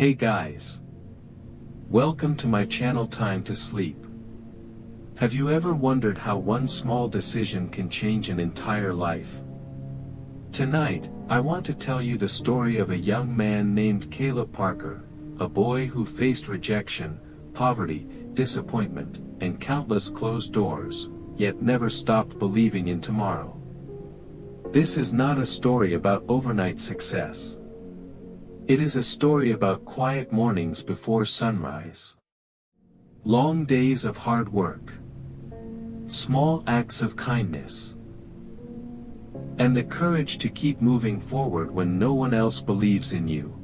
Hey guys! Welcome to my channel Time to Sleep. Have you ever wondered how one small decision can change an entire life? Tonight, I want to tell you the story of a young man named Caleb Parker, a boy who faced rejection, poverty, disappointment, and countless closed doors, yet never stopped believing in tomorrow. This is not a story about overnight success. It is a story about quiet mornings before sunrise. Long days of hard work. Small acts of kindness. And the courage to keep moving forward when no one else believes in you.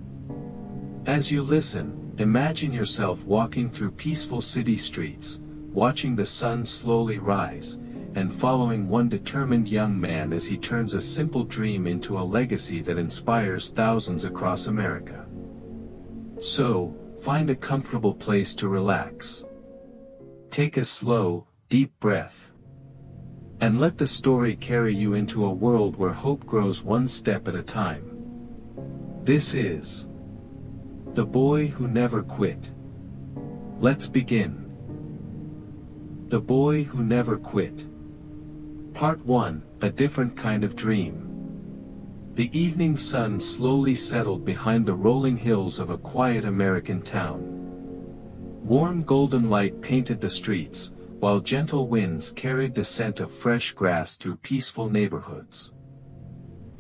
As you listen, imagine yourself walking through peaceful city streets, watching the sun slowly rise, and following one determined young man as he turns a simple dream into a legacy that inspires thousands across America. So, find a comfortable place to relax. Take a slow, deep breath. And let the story carry you into a world where hope grows one step at a time. This is The Boy Who Never Quit. Let's begin. The Boy Who Never Quit. Part 1, A Different Kind of Dream. The evening sun slowly settled behind the rolling hills of a quiet American town. Warm golden light painted the streets, while gentle winds carried the scent of fresh grass through peaceful neighborhoods.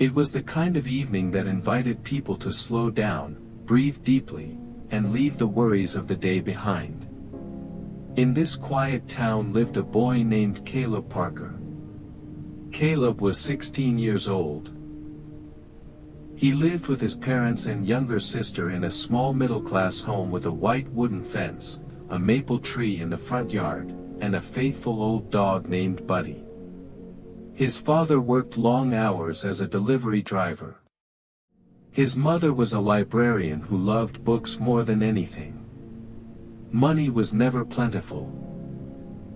It was the kind of evening that invited people to slow down, breathe deeply, and leave the worries of the day behind. In this quiet town lived a boy named Caleb Parker. Caleb was 16 years old. He lived with his parents and younger sister in a small middle-class home with a white wooden fence, a maple tree in the front yard, and a faithful old dog named Buddy. His father worked long hours as a delivery driver. His mother was a librarian who loved books more than anything. Money was never plentiful.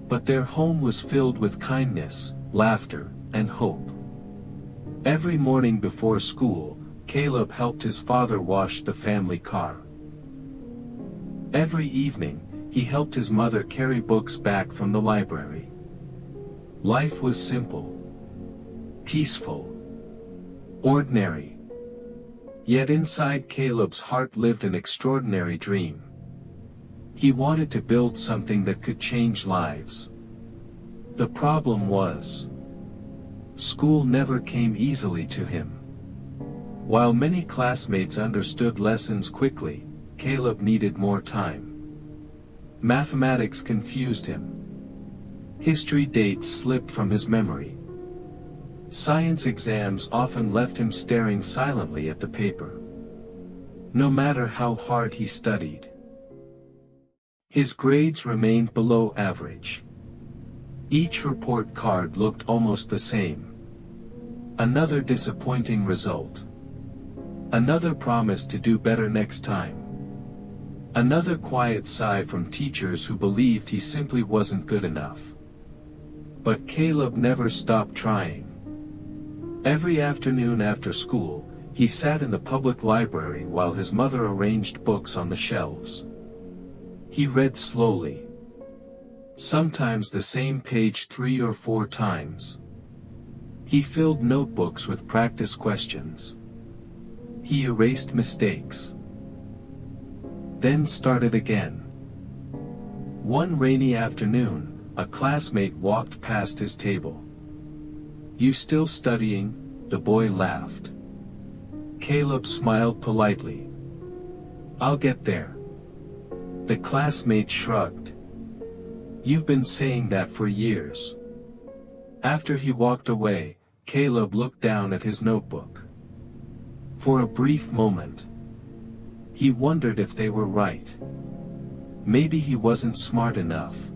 But their home was filled with kindness, laughter, and hope. Every morning before school, Caleb helped his father wash the family car. Every evening, he helped his mother carry books back from the library. Life was simple, peaceful, ordinary. Yet inside Caleb's heart lived an extraordinary dream. He wanted to build something that could change lives. The problem was, school never came easily to him. While many classmates understood lessons quickly, Caleb needed more time. Mathematics confused him. History dates slipped from his memory. Science exams often left him staring silently at the paper. No matter how hard he studied, his grades remained below average. Each report card looked almost the same. Another disappointing result. Another promise to do better next time. Another quiet sigh from teachers who believed he simply wasn't good enough. But Caleb never stopped trying. Every afternoon after school, he sat in the public library while his mother arranged books on the shelves. He read slowly. Sometimes the same page 3 or 4 times. He filled notebooks with practice questions. He erased mistakes. Then started again. One rainy afternoon, a classmate walked past his table. "You still studying?" the boy laughed. Caleb smiled politely. "I'll get there." The classmate shrugged. "You've been saying that for years." After he walked away, Caleb looked down at his notebook. For a brief moment, he wondered if they were right. Maybe he wasn't smart enough.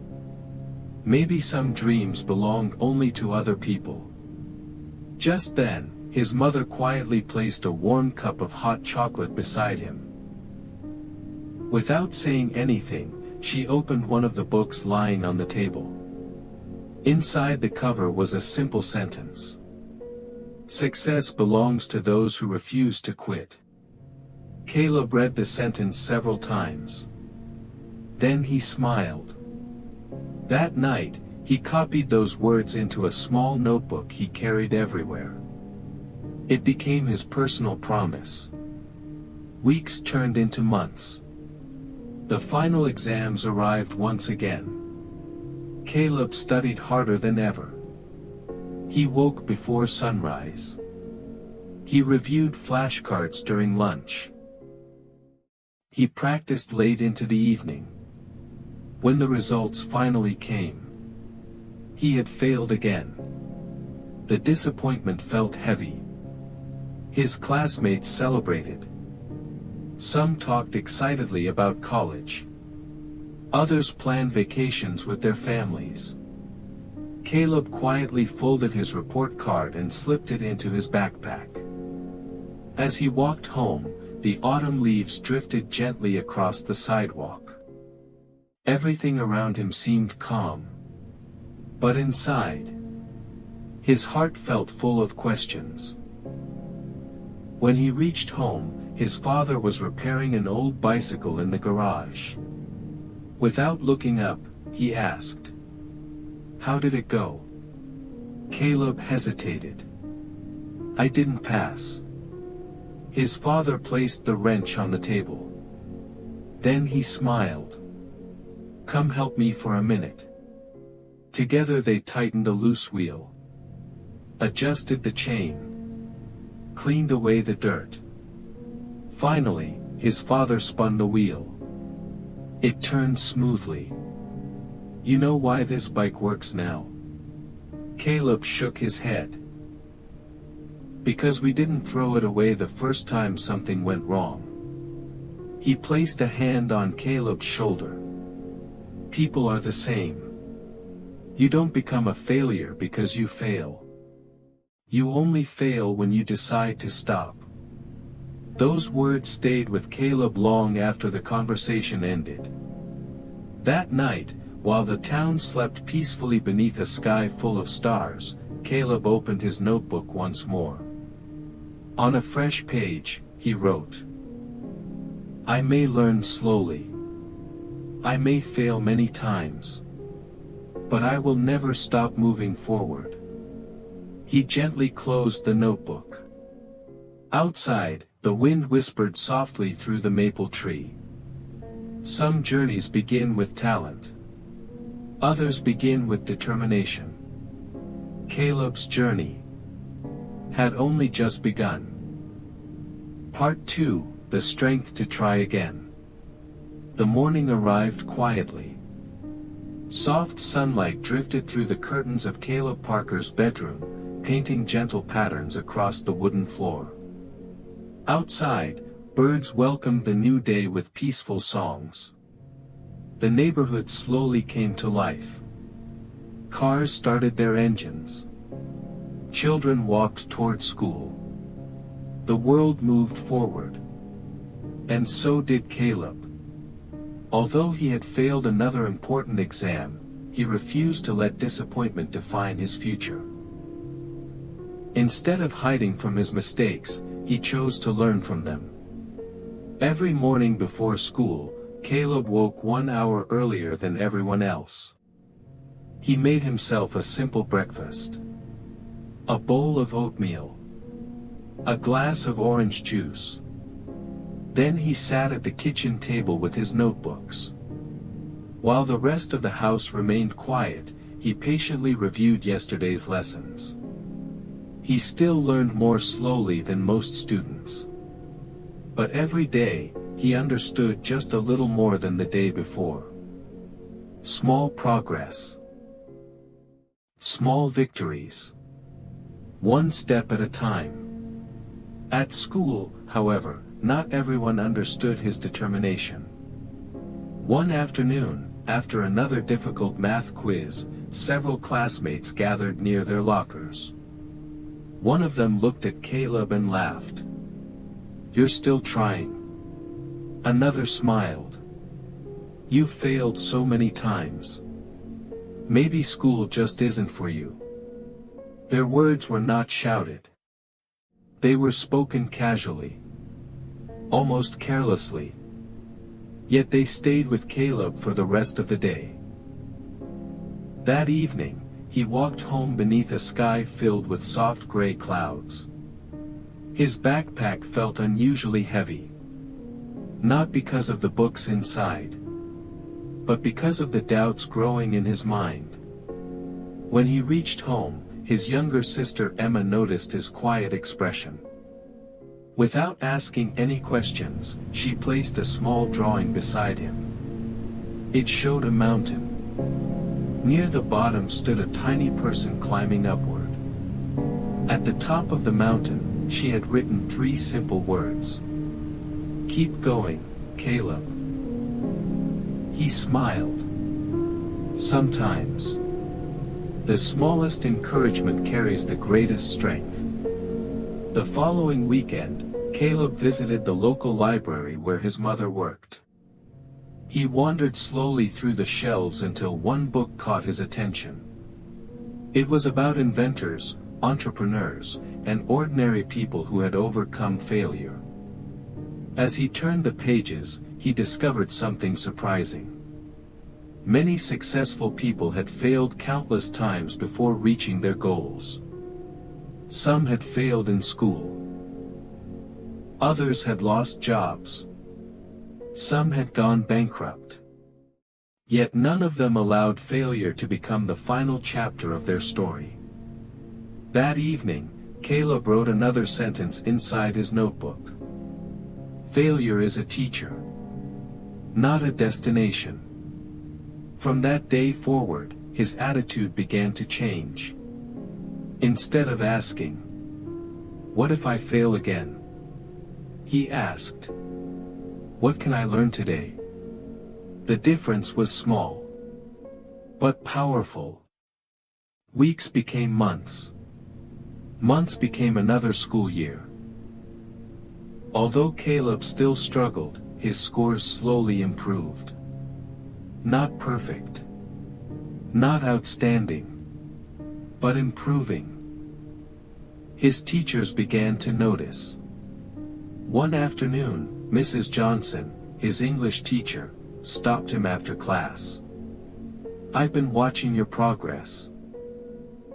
Maybe some dreams belonged only to other people. Just then, his mother quietly placed a warm cup of hot chocolate beside him. Without saying anything, she opened one of the books lying on the table. Inside the cover was a simple sentence. "Success belongs to those who refuse to quit." Caleb read the sentence several times. Then he smiled. That night, he copied those words into a small notebook he carried everywhere. It became his personal promise. Weeks turned into months. The final exams arrived once again. Caleb studied harder than ever. He woke before sunrise. He reviewed flashcards during lunch. He practiced late into the evening. When the results finally came, he had failed again. The disappointment felt heavy. His classmates celebrated. Some talked excitedly about college. Others planned vacations with their families. Caleb quietly folded his report card and slipped it into his backpack. As he walked home, the autumn leaves drifted gently across the sidewalk. Everything around him seemed calm. But inside, his heart felt full of questions. When he reached home, his father was repairing an old bicycle in the garage. Without looking up, he asked, "How did it go?" Caleb hesitated. "I didn't pass." His father placed the wrench on the table. Then he smiled. "Come help me for a minute." Together they tightened a loose wheel, adjusted the chain, cleaned away the dirt. Finally, his father spun the wheel. It turned smoothly. "You know why this bike works now?" Caleb shook his head. "Because we didn't throw it away the first time something went wrong." He placed a hand on Caleb's shoulder. People are the same. You don't become a failure because you fail. You only fail when you decide to stop. Those words stayed with Caleb long after the conversation ended. That night, while the town slept peacefully beneath a sky full of stars, Caleb opened his notebook once more. On a fresh page, he wrote, "I may learn slowly. I may fail many times. But I will never stop moving forward." He gently closed the notebook. Outside, the wind whispered softly through the maple tree. Some journeys begin with talent. Others begin with determination. Caleb's journey had only just begun. Part 2, The Strength to Try Again. The morning arrived quietly. Soft sunlight drifted through the curtains of Caleb Parker's bedroom, painting gentle patterns across the wooden floor. Outside, birds welcomed the new day with peaceful songs. The neighborhood slowly came to life. Cars started their engines. Children walked toward school. The world moved forward. And so did Caleb. Although he had failed another important exam, he refused to let disappointment define his future. Instead of hiding from his mistakes, he chose to learn from them. Every morning before school, Caleb woke 1 hour earlier than everyone else. He made himself a simple breakfast. A bowl of oatmeal. A glass of orange juice. Then he sat at the kitchen table with his notebooks. While the rest of the house remained quiet, he patiently reviewed yesterday's lessons. He still learned more slowly than most students. But every day, he understood just a little more than the day before. Small progress. Small victories. One step at a time. At school, however, not everyone understood his determination. One afternoon, after another difficult math quiz, several classmates gathered near their lockers. One of them looked at Caleb and laughed. "You're still trying." Another smiled. "You failed so many times. Maybe school just isn't for you." Their words were not shouted. They were spoken casually. almost carelessly. Yet they stayed with Caleb for the rest of the day. That evening, he walked home beneath a sky filled with soft gray clouds. His backpack felt unusually heavy. Not because of the books inside, but because of the doubts growing in his mind. When he reached home, his younger sister Emma noticed his quiet expression. Without asking any questions, she placed a small drawing beside him. It showed a mountain. Near the bottom stood a tiny person climbing upward. At the top of the mountain, she had written 3 simple words. "Keep going, Caleb." He smiled. Sometimes, the smallest encouragement carries the greatest strength. The following weekend, Caleb visited the local library where his mother worked. He wandered slowly through the shelves until one book caught his attention. It was about inventors, entrepreneurs, and ordinary people who had overcome failure. As he turned the pages, he discovered something surprising. Many successful people had failed countless times before reaching their goals. Some had failed in school. Others had lost jobs. Some had gone bankrupt. Yet none of them allowed failure to become the final chapter of their story. That evening, Caleb wrote another sentence inside his notebook. "Failure is a teacher, not a destination." From that day forward, his attitude began to change. Instead of asking, "What if I fail again?" he asked, "What can I learn today?" The difference was small, but powerful. Weeks became months. Months became another school year. Although Caleb still struggled, his scores slowly improved. Not perfect. Not outstanding. But improving. His teachers began to notice. One afternoon, Mrs. Johnson, his English teacher, stopped him after class. "I've been watching your progress."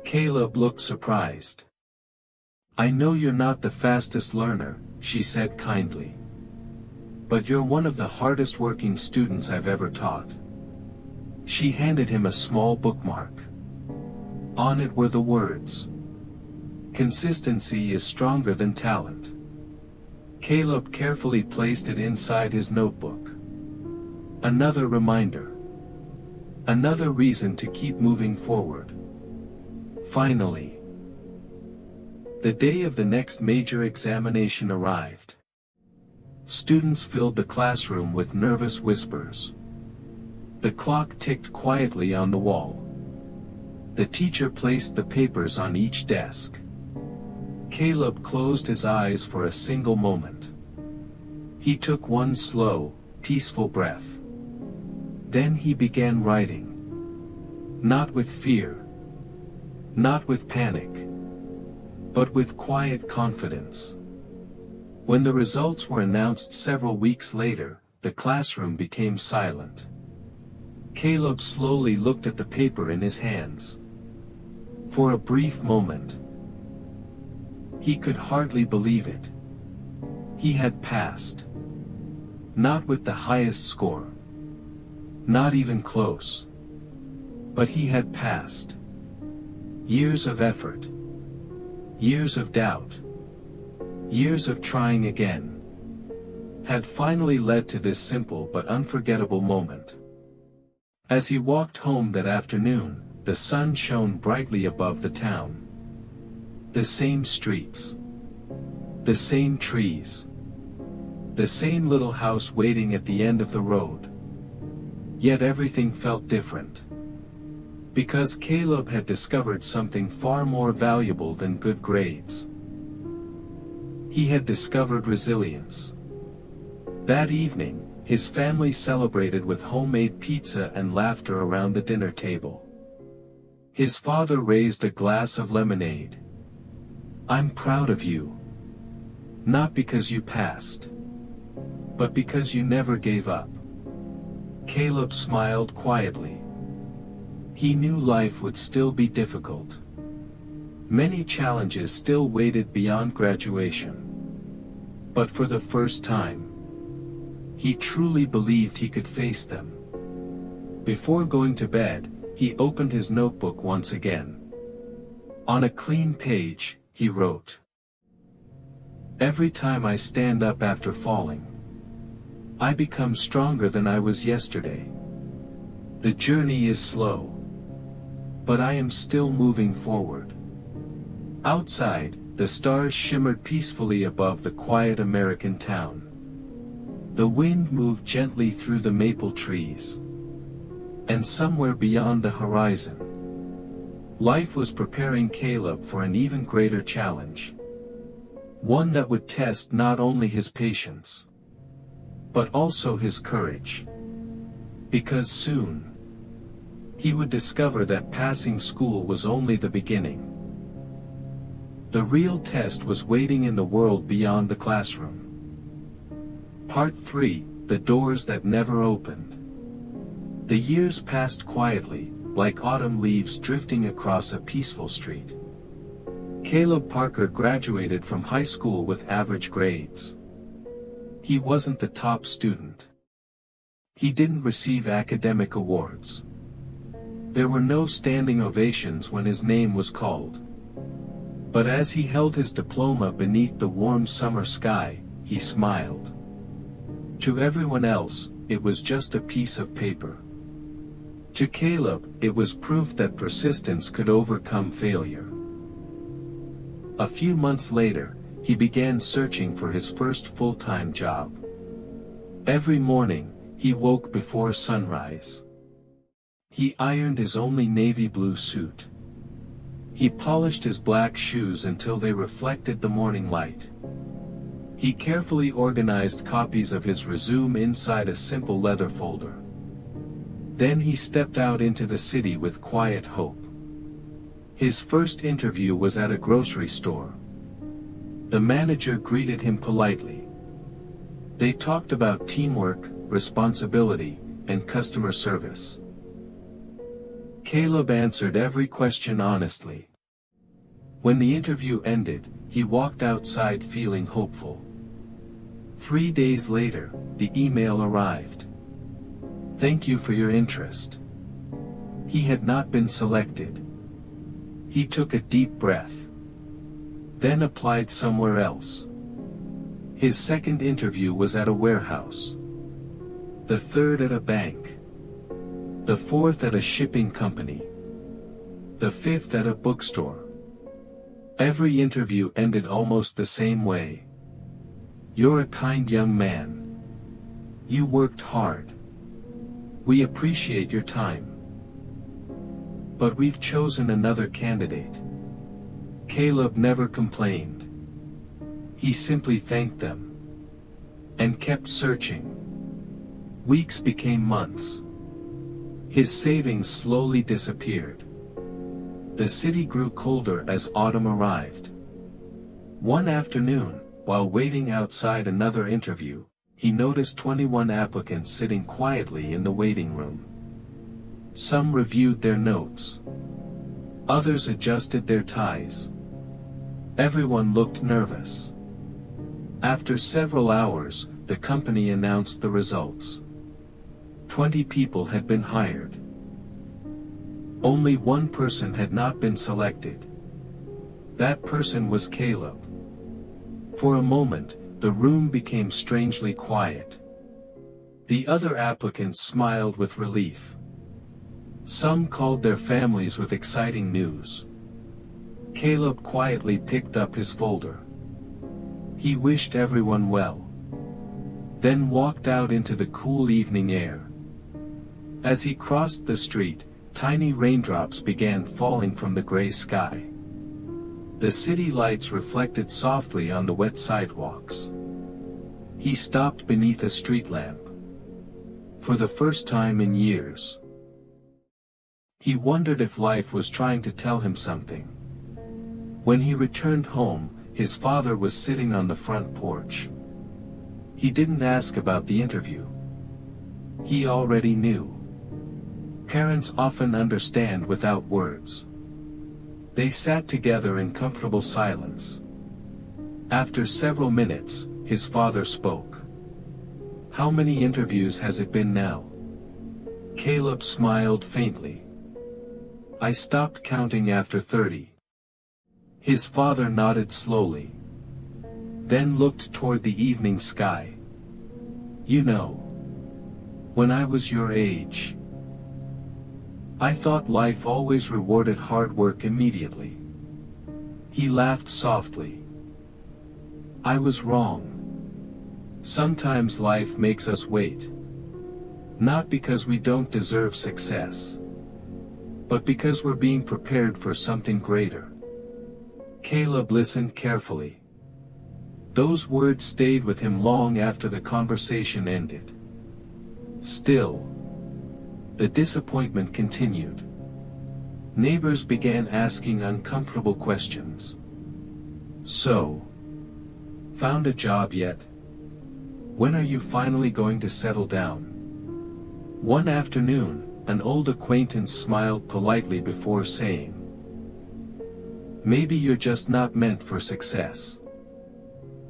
Caleb looked surprised. "I know you're not the fastest learner," she said kindly. "But you're one of the hardest working students I've ever taught." She handed him a small bookmark. On it were the words, "Consistency is stronger than talent." Caleb carefully placed it inside his notebook. Another reminder. Another reason to keep moving forward. Finally, the day of the next major examination arrived. Students filled the classroom with nervous whispers. The clock ticked quietly on the wall. The teacher placed the papers on each desk. Caleb closed his eyes for a single moment. He took one slow, peaceful breath. Then he began writing. Not with fear. Not with panic. But with quiet confidence. When the results were announced several weeks later, the classroom became silent. Caleb slowly looked at the paper in his hands. For a brief moment, he could hardly believe it. He had passed. Not with the highest score. Not even close. But he had passed. Years of effort. Years of doubt. Years of trying again. Had finally led to this simple but unforgettable moment. As he walked home that afternoon, the sun shone brightly above the town. The same streets. The same trees. The same little house waiting at the end of the road. Yet everything felt different. Because Caleb had discovered something far more valuable than good grades. He had discovered resilience. That evening, his family celebrated with homemade pizza and laughter around the dinner table. His father raised a glass of lemonade. "I'm proud of you. Not because you passed, but because you never gave up. Caleb smiled quietly. He knew life would still be difficult. Many challenges still waited beyond graduation. But for the first time, he truly believed he could face them. Before going to bed, he opened his notebook once again. On a clean page, he wrote, "Every time I stand up after falling, I become stronger than I was yesterday. The journey is slow, but I am still moving forward." Outside, the stars shimmered peacefully above the quiet American town. The wind moved gently through the maple trees. And somewhere beyond the horizon, life was preparing Caleb for an even greater challenge. One that would test not only his patience, but also his courage. Because soon, he would discover that passing school was only the beginning. The real test was waiting in the world beyond the classroom. Part 3, The Doors That Never Opened. The years passed quietly, like autumn leaves drifting across a peaceful street. Caleb Parker graduated from high school with average grades. He wasn't the top student. He didn't receive academic awards. There were no standing ovations when his name was called. But as he held his diploma beneath the warm summer sky, he smiled. To everyone else, it was just a piece of paper. To Caleb, it was proof that persistence could overcome failure. A few months later, he began searching for his first full-time job. Every morning, he woke before sunrise. He ironed his only navy blue suit. He polished his black shoes until they reflected the morning light. He carefully organized copies of his resume inside a simple leather folder. Then he stepped out into the city with quiet hope. His first interview was at a grocery store. The manager greeted him politely. They talked about teamwork, responsibility, and customer service. Caleb answered every question honestly. When the interview ended, he walked outside feeling hopeful. 3 days later, the email arrived. "Thank you for your interest." He had not been selected. He took a deep breath. Then applied somewhere else. His second interview was at a warehouse. The third at a bank. The fourth at a shipping company. The fifth at a bookstore. Every interview ended almost the same way. "You're a kind young man. You worked hard. We appreciate your time. But we've chosen another candidate." Caleb never complained. He simply thanked them. And kept searching. Weeks became months. His savings slowly disappeared. The city grew colder as autumn arrived. One afternoon, while waiting outside another interview, he noticed 21 applicants sitting quietly in the waiting room. Some reviewed their notes. Others adjusted their ties. Everyone looked nervous. After several hours, the company announced the results. 20 people had been hired. Only one person had not been selected. That person was Caleb. For a moment, the room became strangely quiet. The other applicants smiled with relief. Some called their families with exciting news. Caleb quietly picked up his folder. He wished everyone well. Then walked out into the cool evening air. As he crossed the street, tiny raindrops began falling from the gray sky. The city lights reflected softly on the wet sidewalks. He stopped beneath a street lamp. For the first time in years, he wondered if life was trying to tell him something. When he returned home, his father was sitting on the front porch. He didn't ask about the interview. He already knew. Parents often understand without words. They sat together in comfortable silence. After several minutes, his father spoke. "How many interviews has it been now?" Caleb smiled faintly. "I stopped counting after 30. His father nodded slowly. Then looked toward the evening sky. "You know, when I was your age, I thought life always rewarded hard work immediately." He laughed softly. "I was wrong. Sometimes life makes us wait. Not because we don't deserve success, but because we're being prepared for something greater." Caleb listened carefully. Those words stayed with him long after the conversation ended. Still, the disappointment continued. Neighbors began asking uncomfortable questions. "So, found a job yet? When are you finally going to settle down?" One afternoon, an old acquaintance smiled politely before saying, "Maybe you're just not meant for success."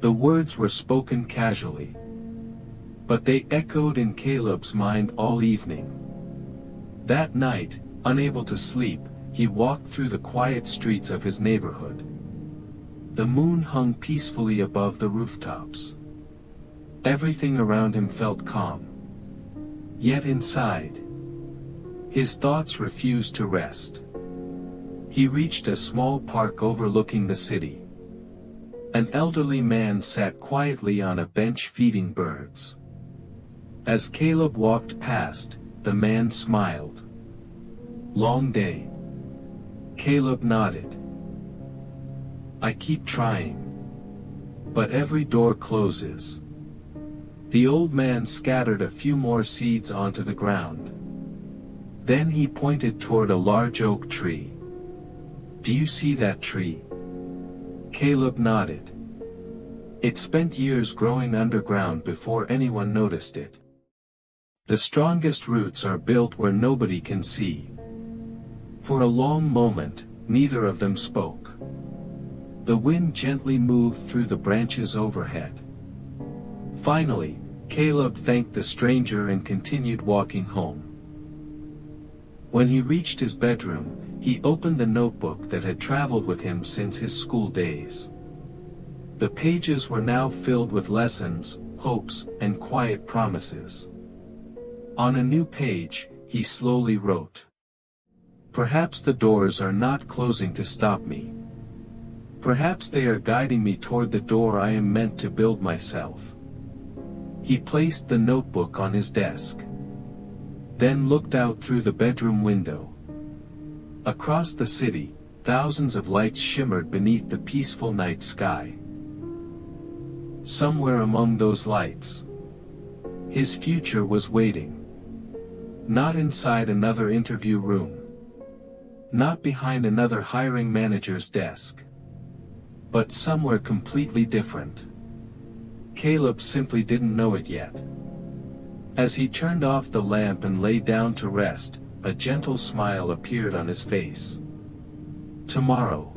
The words were spoken casually, but they echoed in Caleb's mind all evening. That night, unable to sleep, he walked through the quiet streets of his neighborhood. The moon hung peacefully above the rooftops. Everything around him felt calm. Yet inside, his thoughts refused to rest. He reached a small park overlooking the city. An elderly man sat quietly on a bench feeding birds. As Caleb walked past, the man smiled. "Long day?" Caleb nodded. "I keep trying. But every door closes." The old man scattered a few more seeds onto the ground. Then he pointed toward a large oak tree. "Do you see that tree?" Caleb nodded. It spent years growing underground before anyone noticed it. The strongest roots are built where nobody can see. For a long moment, neither of them spoke. The wind gently moved through the branches overhead. Finally, Caleb thanked the stranger and continued walking home. When he reached his bedroom, he opened the notebook that had traveled with him since his school days. The pages were now filled with lessons, hopes, and quiet promises. On a new page, he slowly wrote, "Perhaps the doors are not closing to stop me. Perhaps they are guiding me toward the door I am meant to build myself." He placed the notebook on his desk. Then looked out through the bedroom window. Across the city, thousands of lights shimmered beneath the peaceful night sky. Somewhere among those lights, his future was waiting. Not inside another interview room. Not behind another hiring manager's desk. But somewhere completely different. Caleb simply didn't know it yet. As he turned off the lamp and lay down to rest, a gentle smile appeared on his face. Tomorrow,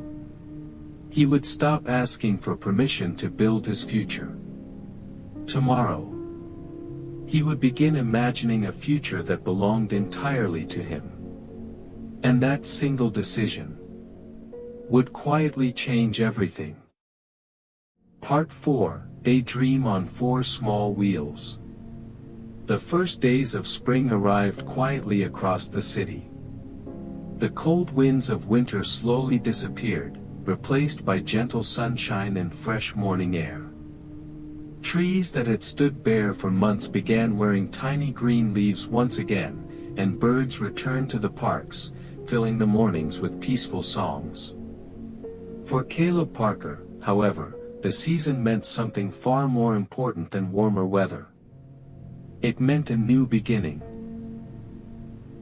he would stop asking for permission to build his future. Tomorrow, he would begin imagining a future that belonged entirely to him. And that single decision would quietly change everything. Part 4, A Dream on Four Small Wheels. The first days of spring arrived quietly across the city. The cold winds of winter slowly disappeared, replaced by gentle sunshine and fresh morning air. Trees that had stood bare for months began wearing tiny green leaves once again, and birds returned to the parks, filling the mornings with peaceful songs. For Caleb Parker, however, the season meant something far more important than warmer weather. It meant a new beginning.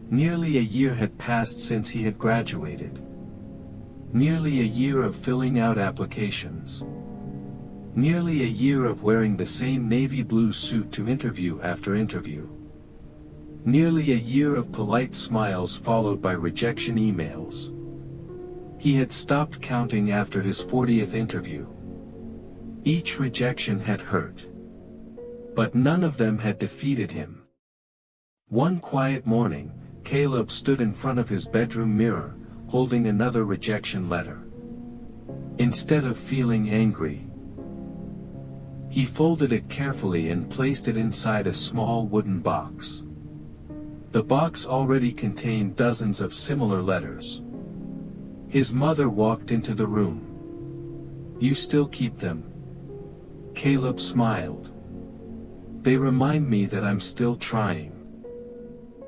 Nearly a year had passed since he had graduated. Nearly a year of filling out applications. Nearly a year of wearing the same navy blue suit to interview after interview. Nearly a year of polite smiles followed by rejection emails. He had stopped counting after his 40th interview. Each rejection had hurt. But none of them had defeated him. One quiet morning, Caleb stood in front of his bedroom mirror, holding another rejection letter. Instead of feeling angry, he folded it carefully and placed it inside a small wooden box. The box already contained dozens of similar letters. His mother walked into the room. "You still keep them?" Caleb smiled. "They remind me that I'm still trying."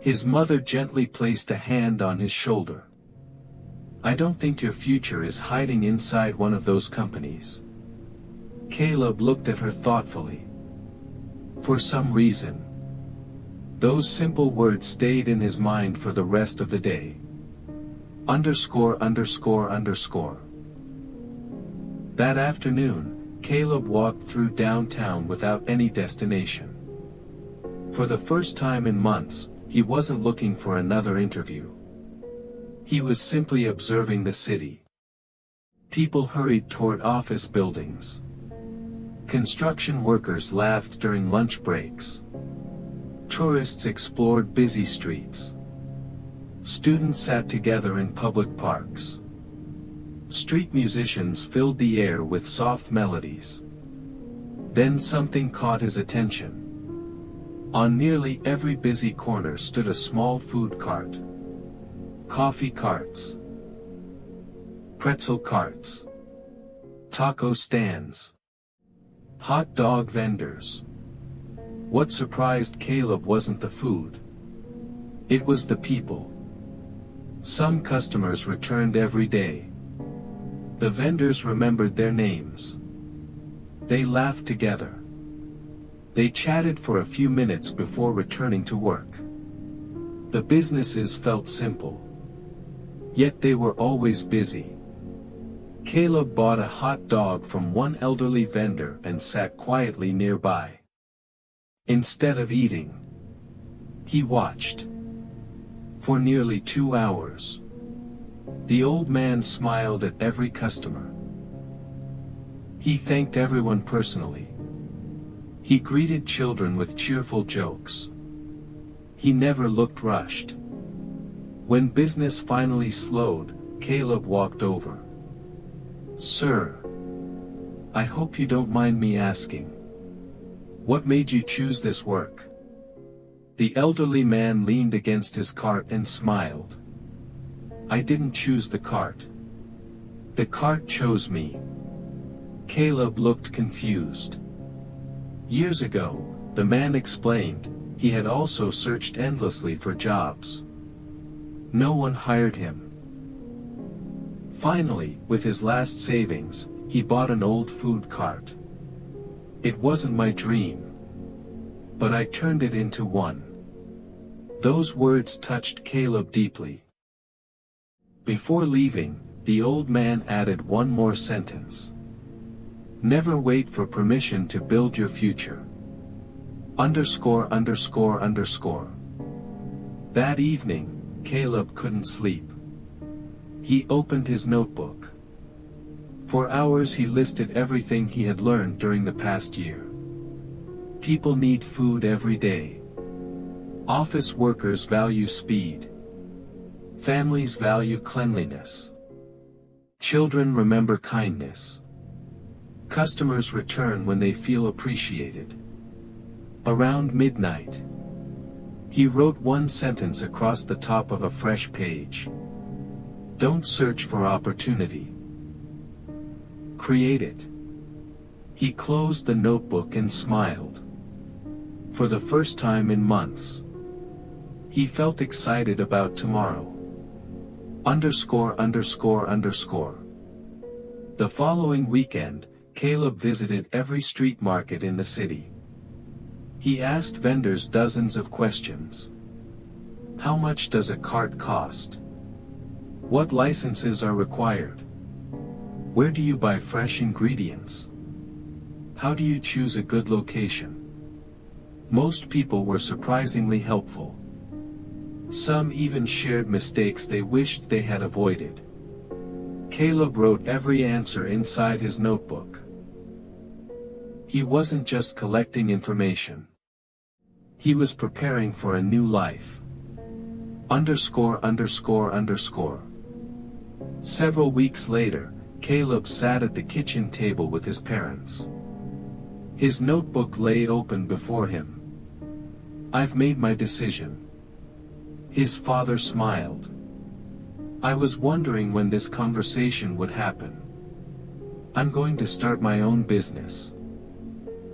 His mother gently placed a hand on his shoulder. "I don't think your future is hiding inside one of those companies." Caleb looked at her thoughtfully. For some reason, those simple words stayed in his mind for the rest of the day. Underscore underscore underscore. That afternoon, Caleb walked through downtown without any destination. For the first time in months, he wasn't looking for another interview. He was simply observing the city. People hurried toward office buildings. Construction workers laughed during lunch breaks. Tourists explored busy streets. Students sat together in public parks. Street musicians filled the air with soft melodies. Then something caught his attention. On nearly every busy corner stood a small food cart. Coffee carts. Pretzel carts. Taco stands. Hot dog vendors. What surprised Caleb wasn't the food. It was the people. Some customers returned every day. The vendors remembered their names. They laughed together. They chatted for a few minutes before returning to work. The businesses felt simple. Yet they were always busy. Caleb bought a hot dog from one elderly vendor and sat quietly nearby. Instead of eating, he watched. For nearly 2 hours. The old man smiled at every customer. He thanked everyone personally. He greeted children with cheerful jokes. He never looked rushed. When business finally slowed, Caleb walked over. "Sir, I hope you don't mind me asking. What made you choose this work?" The elderly man leaned against his cart and smiled. "I didn't choose the cart. The cart chose me." Caleb looked confused. Years ago, the man explained, he had also searched endlessly for jobs. No one hired him. Finally, with his last savings, he bought an old food cart. "It wasn't my dream. But I turned it into one." Those words touched Caleb deeply. Before leaving, the old man added one more sentence. "Never wait for permission to build your future." Underscore underscore underscore. That evening, Caleb couldn't sleep. He opened his notebook. For hours he listed everything he had learned during the past year. People need food every day. Office workers value speed. Families value cleanliness. Children remember kindness. Customers return when they feel appreciated. Around midnight, he wrote one sentence across the top of a fresh page. Don't search for opportunity. Create it. He closed the notebook and smiled. For the first time in months, he felt excited about tomorrow. Underscore underscore underscore. The following weekend, Caleb visited every street market in the city. He asked vendors dozens of questions. How much does a cart cost? What licenses are required? Where do you buy fresh ingredients? How do you choose a good location? Most people were surprisingly helpful. Some even shared mistakes they wished they had avoided. Caleb wrote every answer inside his notebook. He wasn't just collecting information. He was preparing for a new life. Underscore underscore underscore. Several weeks later, Caleb sat at the kitchen table with his parents. His notebook lay open before him. "I've made my decision." His father smiled. "I was wondering when this conversation would happen. I'm going to start my own business."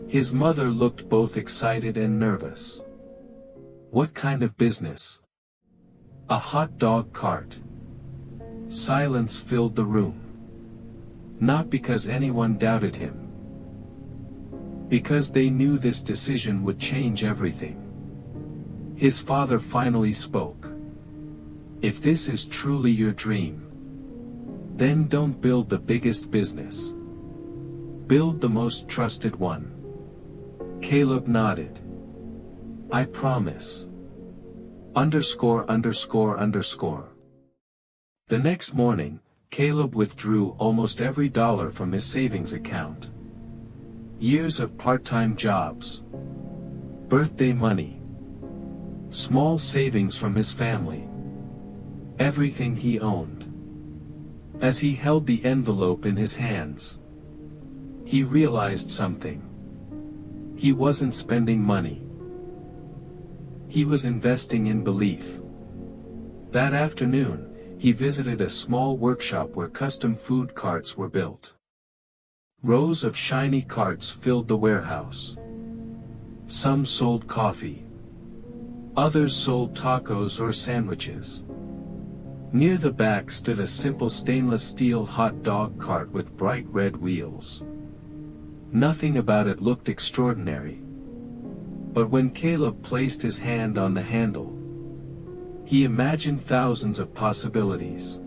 His mother looked both excited and nervous. "What kind of business?" "A hot dog cart." Silence filled the room. Not because anyone doubted him. Because they knew this decision would change everything. His father finally spoke. "If this is truly your dream, then don't build the biggest business. Build the most trusted one." Caleb nodded. "I promise." Underscore underscore underscore. The next morning, Caleb withdrew almost every dollar from his savings account. Years of part-time jobs. Birthday money. Small savings from his family. Everything he owned. As he held the envelope in his hands, he realized something. He wasn't spending money. He was investing in belief. That afternoon, he visited a small workshop where custom food carts were built. Rows of shiny carts filled the warehouse. Some sold coffee. Others sold tacos or sandwiches. Near the back stood a simple stainless steel hot dog cart with bright red wheels. Nothing about it looked extraordinary. But when Caleb placed his hand on the handle, he imagined thousands of possibilities.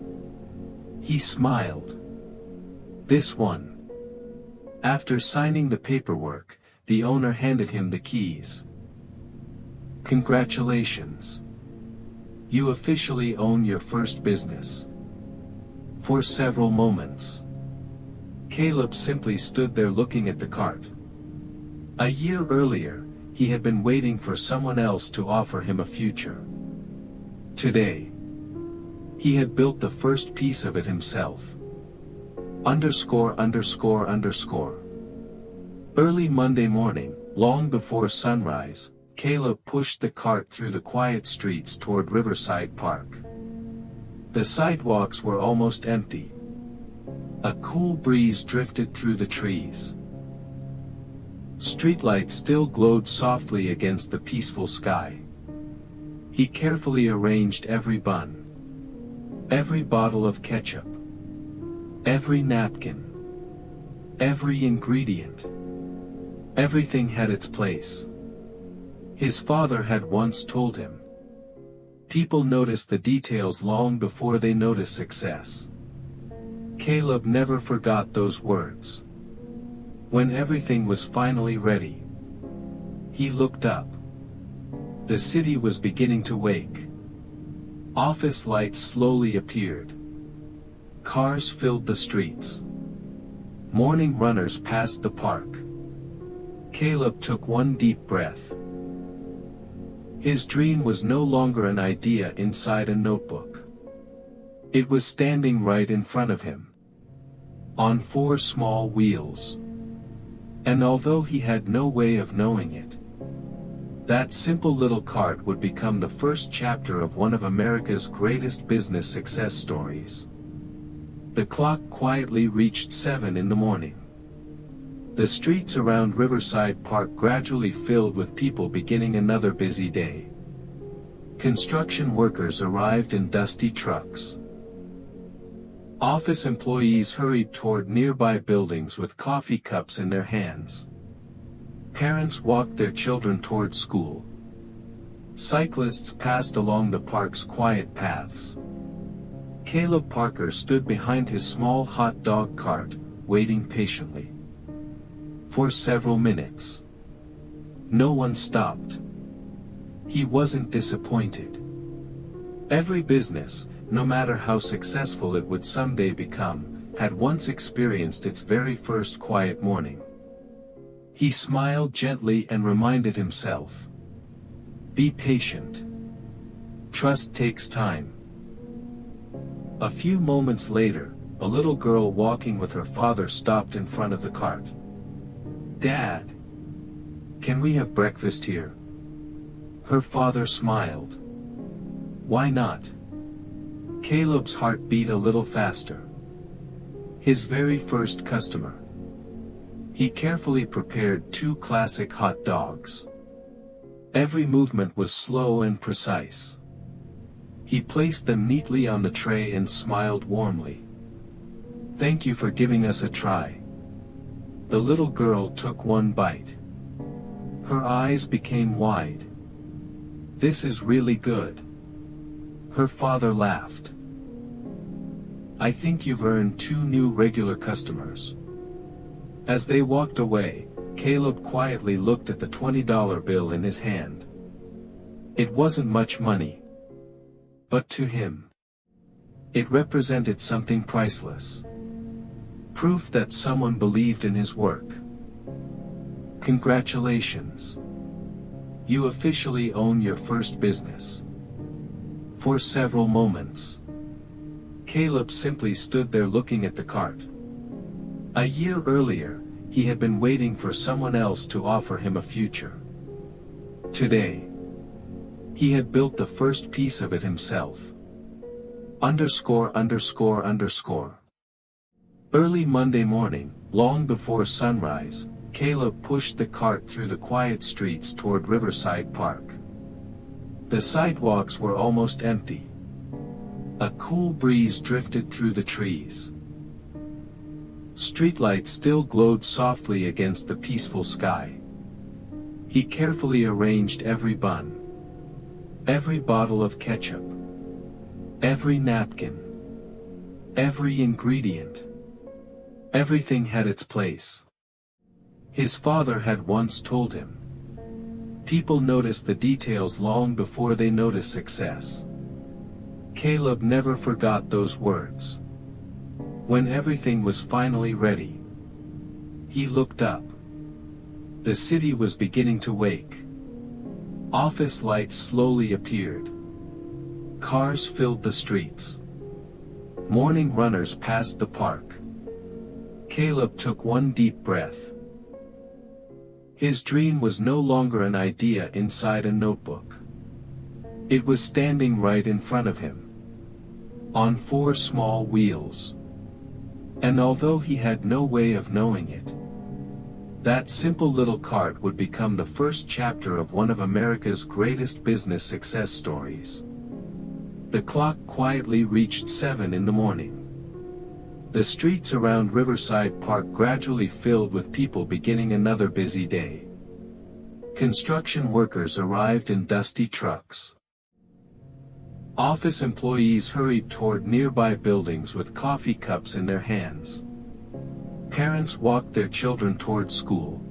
He smiled. This one. After signing the paperwork, the owner handed him the keys. "Congratulations. You officially own your first business." For several moments, Caleb simply stood there looking at the cart. A year earlier, he had been waiting for someone else to offer him a future. Today, he had built the first piece of it himself. Underscore underscore underscore. Early Monday morning, long before sunrise, Caleb pushed the cart through the quiet streets toward Riverside Park. The sidewalks were almost empty. A cool breeze drifted through the trees. Streetlights still glowed softly against the peaceful sky. He carefully arranged every bun, every bottle of ketchup, every napkin, every ingredient. Everything had its place. His father had once told him, "People notice the details long before they notice success." Caleb never forgot those words. When everything was finally ready, he looked up. The city was beginning to wake. Office lights slowly appeared. Cars filled the streets. Morning runners passed the park. Caleb took one deep breath. His dream was no longer an idea inside a notebook. It was standing right in front of him, on 4 small wheels. And although he had no way of knowing it, that simple little cart would become the first chapter of one of America's greatest business success stories. The clock quietly reached 7 in the morning. The streets around Riverside Park gradually filled with people beginning another busy day. Construction workers arrived in dusty trucks. Office employees hurried toward nearby buildings with coffee cups in their hands. Parents walked their children toward school. Cyclists passed along the park's quiet paths. Caleb Parker stood behind his small hot dog cart, waiting patiently. For several minutes. No one stopped. He wasn't disappointed. Every business, no matter how successful it would someday become, had once experienced its very first quiet morning. He smiled gently and reminded himself. Be patient. Trust takes time. A few moments later, a little girl walking with her father stopped in front of the cart. Dad, can we have breakfast here? Her father smiled. Why not? Caleb's heart beat a little faster. His very first customer. He carefully prepared 2 classic hot dogs. Every movement was slow and precise. He placed them neatly on the tray and smiled warmly. Thank you for giving us a try. The little girl took one bite. Her eyes became wide. This is really good. Her father laughed. I think you've earned 2 new regular customers. As they walked away, Caleb quietly looked at the $20 bill in his hand. It wasn't much money. But to him, it represented something priceless. Proof that someone believed in his work. Congratulations. You officially own your first business. For several moments, Caleb simply stood there looking at the cart. A year earlier, he had been waiting for someone else to offer him a future. Today, he had built the first piece of it himself. Underscore. Early Monday morning, long before sunrise, Caleb pushed the cart through the quiet streets toward Riverside Park. The sidewalks were almost empty. A cool breeze drifted through the trees. Streetlights still glowed softly against the peaceful sky. He carefully arranged every bun. Every bottle of ketchup. Every napkin. Every ingredient. Everything had its place. His father had once told him. People notice the details long before they notice success. Caleb never forgot those words. When everything was finally ready, he looked up. The city was beginning to wake. Office lights slowly appeared. Cars filled the streets. Morning runners passed the park. Caleb took one deep breath. His dream was no longer an idea inside a notebook. It was standing right in front of him. On 4 small wheels. And although he had no way of knowing it, that simple little cart would become the first chapter of one of America's greatest business success stories. The clock quietly reached 7 in the morning. The streets around Riverside Park gradually filled with people beginning another busy day. Construction workers arrived in dusty trucks. Office employees hurried toward nearby buildings with coffee cups in their hands. Parents walked their children toward school.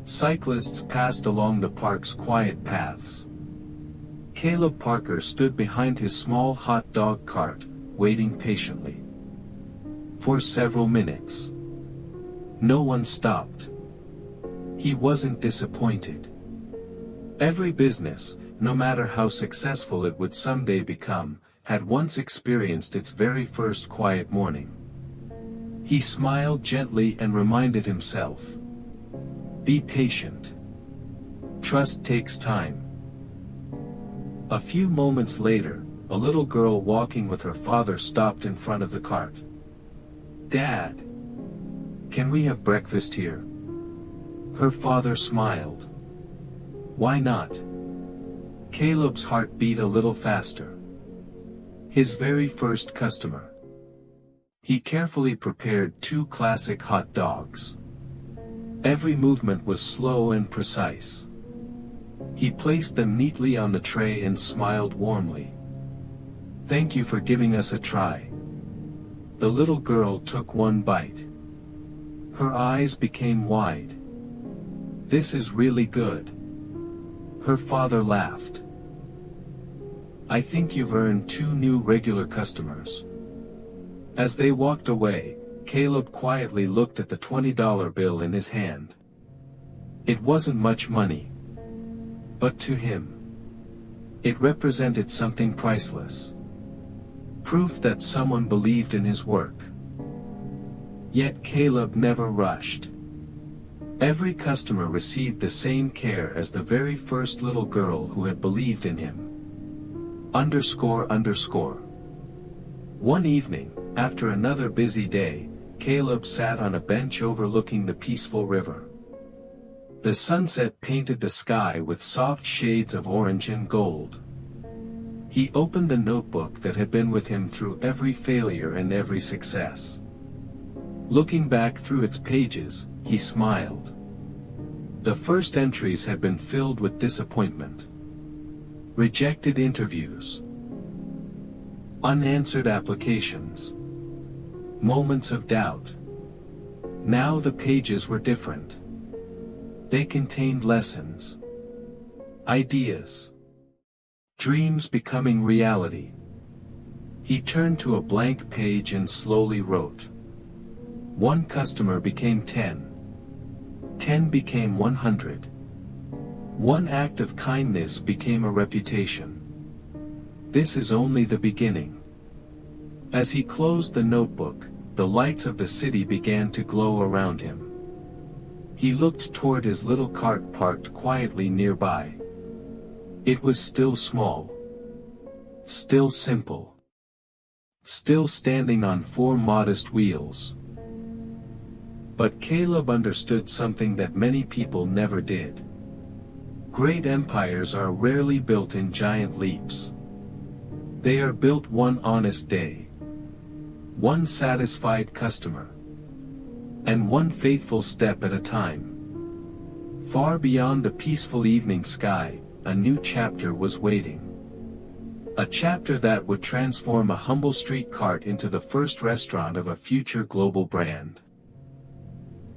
Cyclists passed along the park's quiet paths. Caleb Parker stood behind his small hot dog cart, waiting patiently. For several minutes. No one stopped. He wasn't disappointed. Every business, no matter how successful it would someday become, had once experienced its very first quiet morning. He smiled gently and reminded himself. Be patient. Trust takes time. A few moments later, a little girl walking with her father stopped in front of the cart. Dad, can we have breakfast here? Her father smiled. Why not? Caleb's heart beat a little faster. His very first customer. He carefully prepared 2 classic hot dogs. Every movement was slow and precise. He placed them neatly on the tray and smiled warmly. Thank you for giving us a try. The little girl took one bite. Her eyes became wide. "This is really good." Her father laughed. "I think you've earned 2 new regular customers." As they walked away, Caleb quietly looked at the $20 bill in his hand. It wasn't much money. But to him, it represented something priceless. Proof that someone believed in his work. Yet Caleb never rushed. Every customer received the same care as the very first little girl who had believed in him. One evening, after another busy day, Caleb sat on a bench overlooking the peaceful river. The sunset painted the sky with soft shades of orange and gold. He opened the notebook that had been with him through every failure and every success. Looking back through its pages, he smiled. The first entries had been filled with disappointment. Rejected interviews. Unanswered applications. Moments of doubt. Now the pages were different. They contained lessons. Ideas. Dreams becoming reality. He turned to a blank page and slowly wrote. 1 customer became 10. 10 became 100. 1 act of kindness became a reputation. This is only the beginning. As he closed the notebook, the lights of the city began to glow around him. He looked toward his little cart parked quietly nearby. It was still small. Still simple. Still standing on 4 modest wheels. But Caleb understood something that many people never did. Great empires are rarely built in giant leaps. They are built one honest day. One satisfied customer. And one faithful step at a time. Far beyond the peaceful evening sky, a new chapter was waiting. A chapter that would transform a humble street cart into the first restaurant of a future global brand.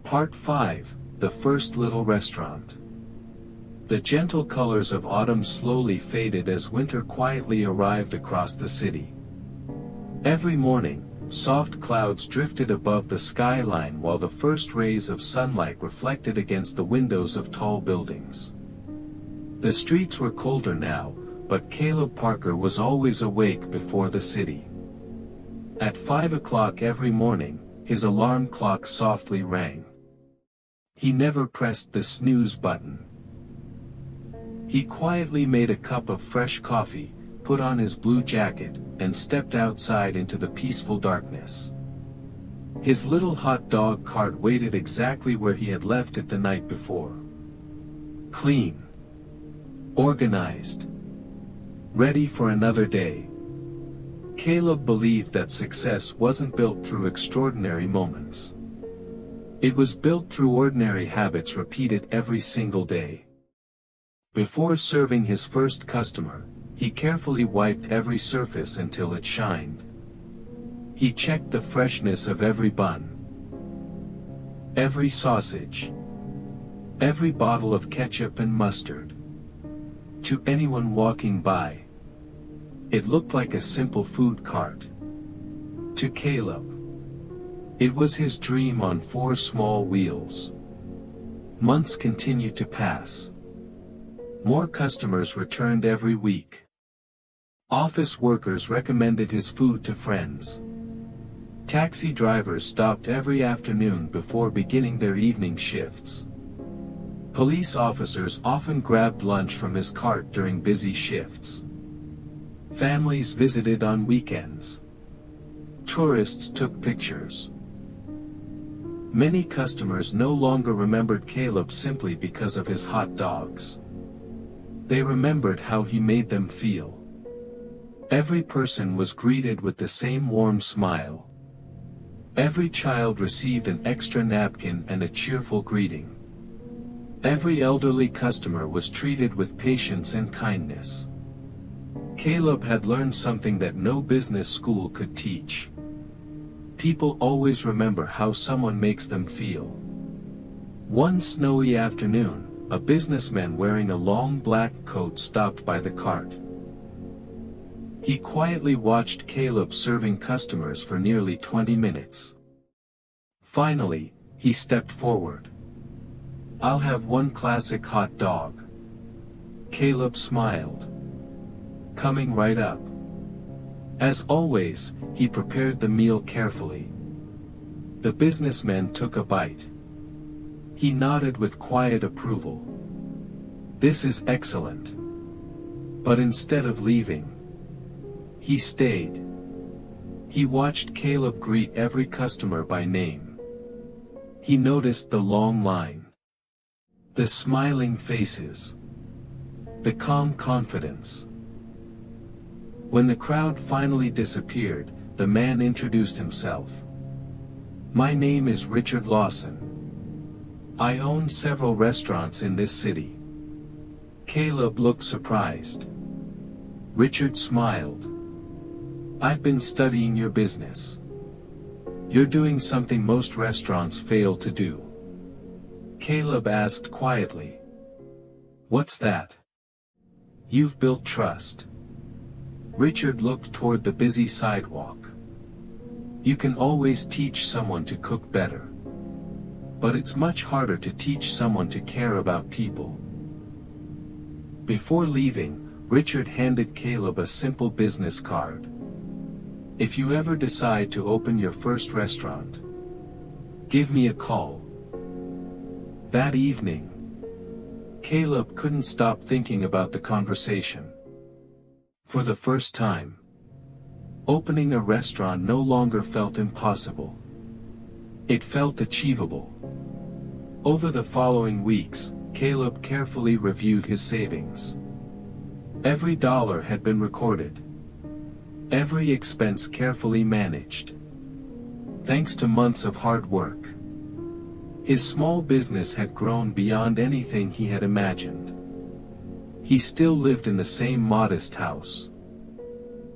Part 5, The First Little Restaurant. The gentle colors of autumn slowly faded as winter quietly arrived across the city. Every morning, soft clouds drifted above the skyline while the first rays of sunlight reflected against the windows of tall buildings. The streets were colder now, but Caleb Parker was always awake before the city. At 5 o'clock every morning, his alarm clock softly rang. He never pressed the snooze button. He quietly made a cup of fresh coffee, put on his blue jacket, and stepped outside into the peaceful darkness. His little hot dog cart waited exactly where he had left it the night before. Clean. Organized. Ready for another day. Caleb believed that success wasn't built through extraordinary moments. It was built through ordinary habits repeated every single day. Before serving his first customer, he carefully wiped every surface until it shined. He checked the freshness of every bun, every sausage, every bottle of ketchup and mustard. To anyone walking by, it looked like a simple food cart. To Caleb, it was his dream on 4 small wheels. Months continued to pass. More customers returned every week. Office workers recommended his food to friends. Taxi drivers stopped every afternoon before beginning their evening shifts. Police officers often grabbed lunch from his cart during busy shifts. Families visited on weekends. Tourists took pictures. Many customers no longer remembered Caleb simply because of his hot dogs. They remembered how he made them feel. Every person was greeted with the same warm smile. Every child received an extra napkin and a cheerful greeting. Every elderly customer was treated with patience and kindness. Caleb had learned something that no business school could teach. People always remember how someone makes them feel. One snowy afternoon, a businessman wearing a long black coat stopped by the cart. He quietly watched Caleb serving customers for nearly 20 minutes. Finally, he stepped forward. "I'll have one classic hot dog." Caleb smiled. "Coming right up." As always, he prepared the meal carefully. The businessman took a bite. He nodded with quiet approval. "This is excellent." But instead of leaving, he stayed. He watched Caleb greet every customer by name. He noticed the long line, the smiling faces, the calm confidence. When the crowd finally disappeared, the man introduced himself. "My name is Richard Lawson. I own several restaurants in this city." Caleb looked surprised. Richard smiled. "I've been studying your business. You're doing something most restaurants fail to do." Caleb asked quietly. "What's that?" "You've built trust." Richard looked toward the busy sidewalk. "You can always teach someone to cook better. But it's much harder to teach someone to care about people." Before leaving, Richard handed Caleb a simple business card. "If you ever decide to open your first restaurant, give me a call." That evening, Caleb couldn't stop thinking about the conversation. For the first time, opening a restaurant no longer felt impossible. It felt achievable. Over the following weeks, Caleb carefully reviewed his savings. Every dollar had been recorded. Every expense carefully managed. Thanks to months of hard work, his small business had grown beyond anything he had imagined. He still lived in the same modest house.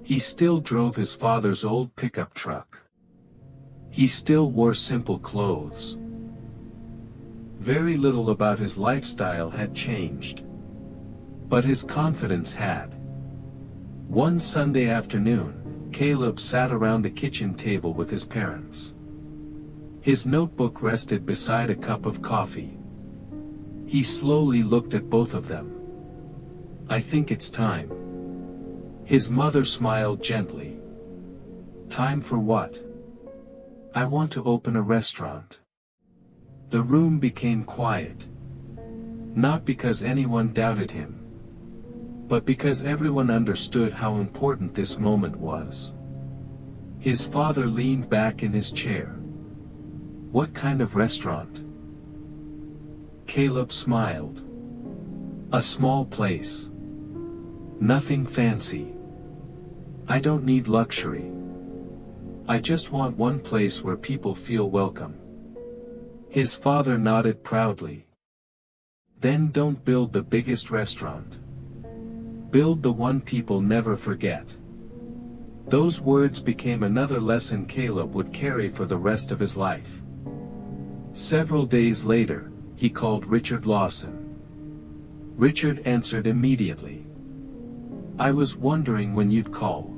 He still drove his father's old pickup truck. He still wore simple clothes. Very little about his lifestyle had changed. But his confidence had. One Sunday afternoon, Caleb sat around the kitchen table with his parents. His notebook rested beside a cup of coffee. He slowly looked at both of them. "I think it's time." His mother smiled gently. "Time for what?" "I want to open a restaurant." The room became quiet. Not because anyone doubted him, but because everyone understood how important this moment was. His father leaned back in his chair. "What kind of restaurant?" Caleb smiled. "A small place. Nothing fancy. I don't need luxury. I just want one place where people feel welcome." His father nodded proudly. "Then don't build the biggest restaurant. Build the one people never forget." Those words became another lesson Caleb would carry for the rest of his life. Several days later, he called Richard Lawson. Richard answered immediately. "I was wondering when you'd call."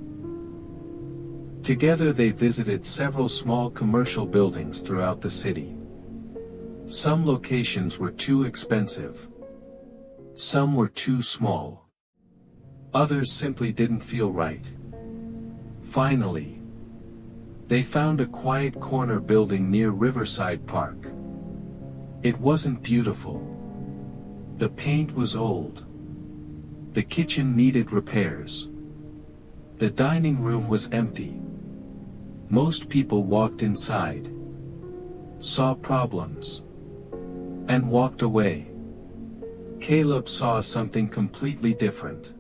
Together they visited several small commercial buildings throughout the city. Some locations were too expensive. Some were too small. Others simply didn't feel right. Finally, they found a quiet corner building near Riverside Park. It wasn't beautiful. The paint was old. The kitchen needed repairs. The dining room was empty. Most people walked inside, saw problems, and walked away. Caleb saw something completely different.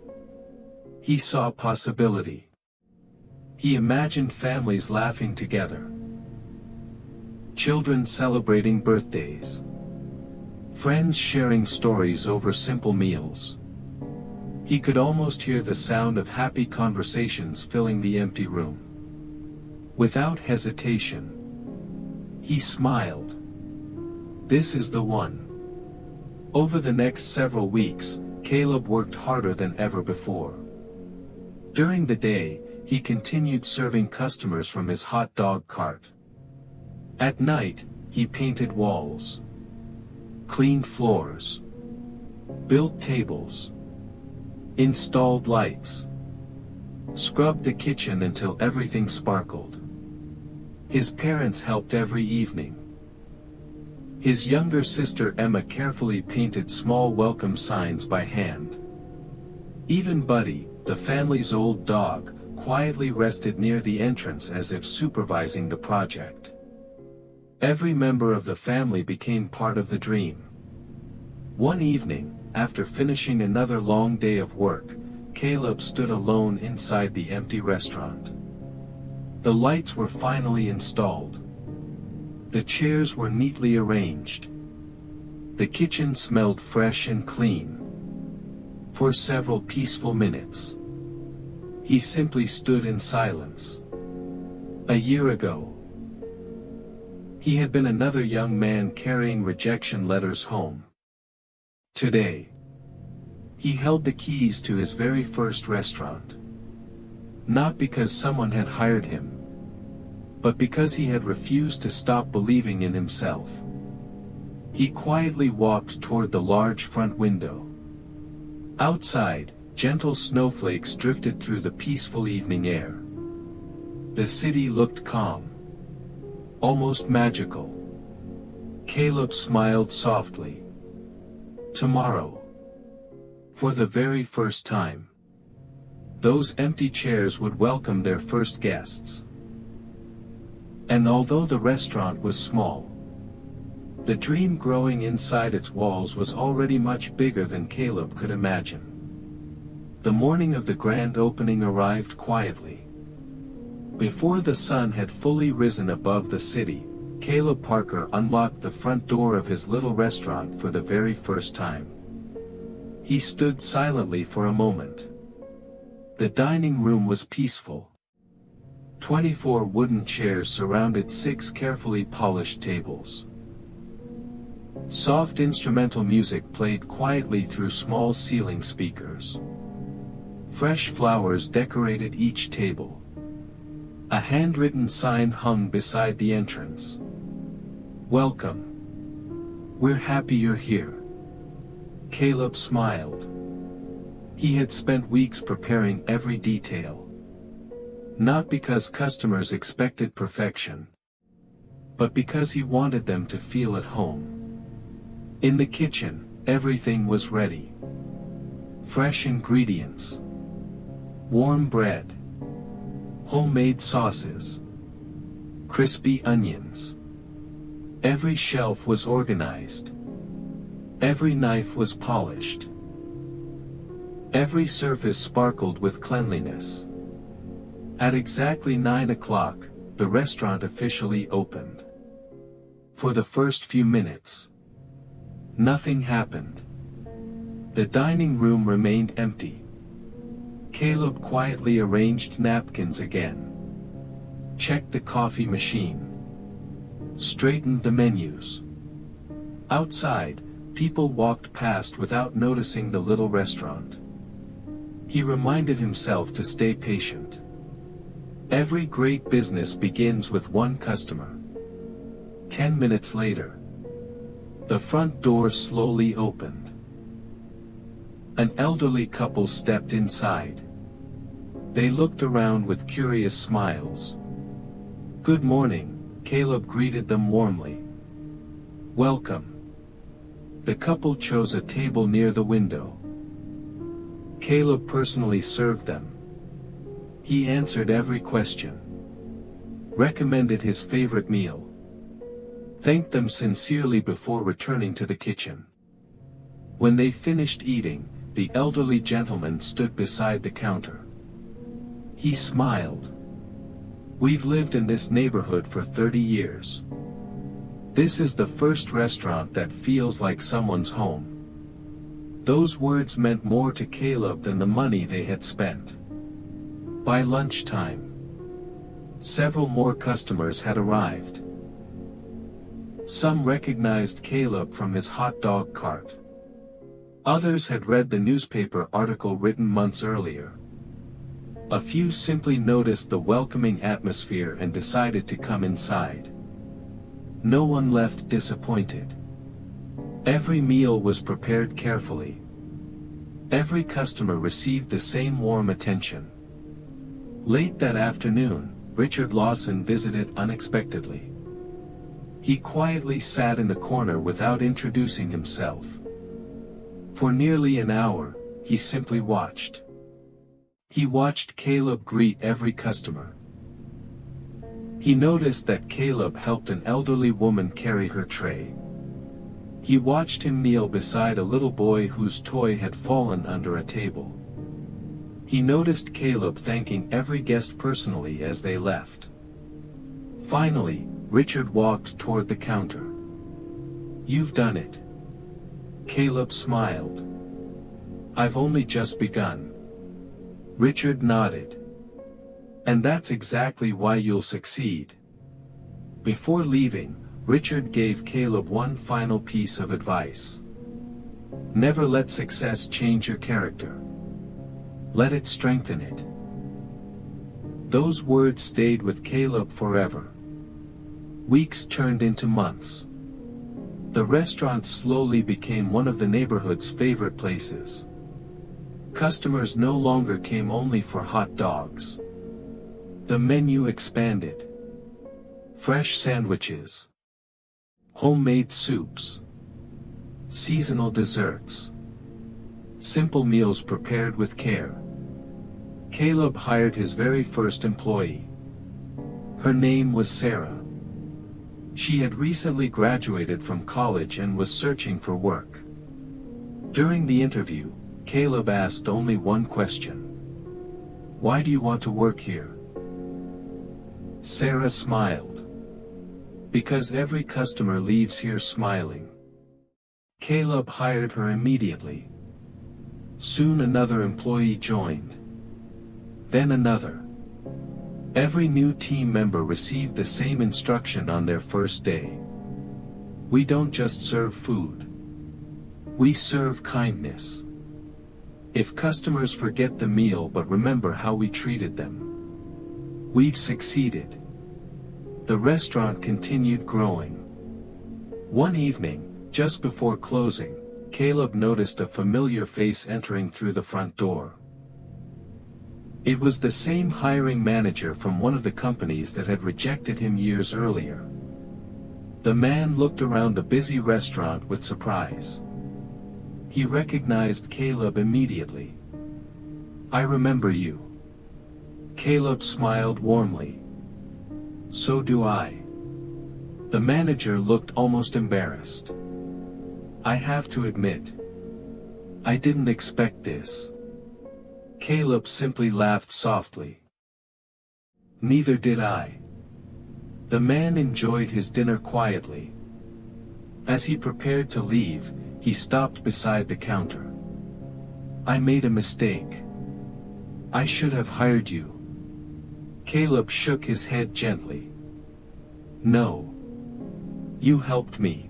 He saw possibility. He imagined families laughing together, children celebrating birthdays, friends sharing stories over simple meals. He could almost hear the sound of happy conversations filling the empty room. Without hesitation, he smiled. This is the one. Over the next several weeks, Caleb worked harder than ever before. During the day, he continued serving customers from his hot dog cart. At night, he painted walls, cleaned floors, built tables, installed lights, scrubbed the kitchen until everything sparkled. His parents helped every evening. His younger sister Emma carefully painted small welcome signs by hand. Even Buddy, the family's old dog, quietly rested near the entrance as if supervising the project. Every member of the family became part of the dream. One evening, after finishing another long day of work, Caleb stood alone inside the empty restaurant. The lights were finally installed. The chairs were neatly arranged. The kitchen smelled fresh and clean. For several peaceful minutes, he simply stood in silence. A year ago, he had been another young man carrying rejection letters home. Today, he held the keys to his very first restaurant. Not because someone had hired him, but because he had refused to stop believing in himself. He quietly walked toward the large front window. Outside, gentle snowflakes drifted through the peaceful evening air. The city looked calm, almost magical. Caleb smiled softly. Tomorrow, for the very first time, those empty chairs would welcome their first guests. And although the restaurant was small, the dream growing inside its walls was already much bigger than Caleb could imagine. The morning of the grand opening arrived quietly. Before the sun had fully risen above the city, Caleb Parker unlocked the front door of his little restaurant for the very first time. He stood silently for a moment. The dining room was peaceful. 24 wooden chairs surrounded 6 carefully polished tables. Soft instrumental music played quietly through small ceiling speakers. Fresh flowers decorated each table. A handwritten sign hung beside the entrance. Welcome. We're happy you're here. Caleb smiled. He had spent weeks preparing every detail. Not because customers expected perfection, but because he wanted them to feel at home. In the kitchen, everything was ready. Fresh ingredients, warm bread, homemade sauces, crispy onions. Every shelf was organized. Every knife was polished. Every surface sparkled with cleanliness. At exactly 9 o'clock, the restaurant officially opened. For the first few minutes, nothing happened. The dining room remained empty. Caleb quietly arranged napkins again, checked the coffee machine, straightened the menus. Outside, people walked past without noticing the little restaurant. He reminded himself to stay patient. Every great business begins with one customer. 10 minutes later, the front door slowly opened. An elderly couple stepped inside. They looked around with curious smiles. Good morning, Caleb greeted them warmly. Welcome. The couple chose a table near the window. Caleb personally served them. He answered every question, recommended his favorite meal, thanked them sincerely before returning to the kitchen. When they finished eating, the elderly gentleman stood beside the counter. He smiled. We've lived in this neighborhood for 30 years. This is the first restaurant that feels like someone's home. Those words meant more to Caleb than the money they had spent. By lunchtime, Several more customers had arrived. Some recognized Caleb from his hot dog cart. Others had read the newspaper article written months earlier. A few simply noticed the welcoming atmosphere and decided to come inside. No one left disappointed. Every meal was prepared carefully. Every customer received the same warm attention. Late that afternoon, Richard Lawson visited unexpectedly. He quietly sat in the corner without introducing himself. For nearly an hour, he simply watched. He watched Caleb greet every customer. He noticed that Caleb helped an elderly woman carry her tray. He watched him kneel beside a little boy whose toy had fallen under a table. He noticed Caleb thanking every guest personally as they left. Finally, Richard walked toward the counter. "You've done it." Caleb smiled. "I've only just begun." Richard nodded. "And that's exactly why you'll succeed." Before leaving, Richard gave Caleb one final piece of advice. Never let success change your character. Let it strengthen it. Those words stayed with Caleb forever. Weeks turned into months. The restaurant slowly became one of the neighborhood's favorite places. Customers no longer came only for hot dogs. The menu expanded. Fresh sandwiches, homemade soups, seasonal desserts, simple meals prepared with care. Caleb hired his very first employee. Her name was Sarah. She had recently graduated from college and was searching for work. During the interview, Caleb asked only one question. "Why do you want to work here?" Sarah smiled. "Because every customer leaves here smiling." Caleb hired her immediately. Soon another employee joined. Then another. Every new team member received the same instruction on their first day. "We don't just serve food. We serve kindness. If customers forget the meal but remember how we treated them, we've succeeded." The restaurant continued growing. One evening, just before closing, Caleb noticed a familiar face entering through the front door. It was the same hiring manager from one of the companies that had rejected him years earlier. The man looked around the busy restaurant with surprise. He recognized Caleb immediately. "I remember you." Caleb smiled warmly. "So do I." The manager looked almost embarrassed. "I have to admit, I didn't expect this." Caleb simply laughed softly. "Neither did I." The man enjoyed his dinner quietly. As he prepared to leave, he stopped beside the counter. "I made a mistake. I should have hired you." Caleb shook his head gently. "No. You helped me."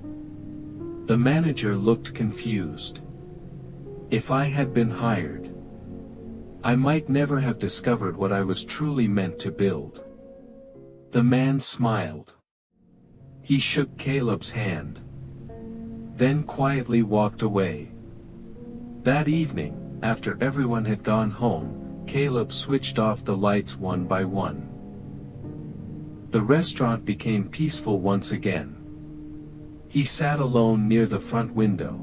The manager looked confused. "If I had been hired, I might never have discovered what I was truly meant to build." The man smiled. He shook Caleb's hand, then quietly walked away. That evening, after everyone had gone home, Caleb switched off the lights one by one. The restaurant became peaceful once again. He sat alone near the front window.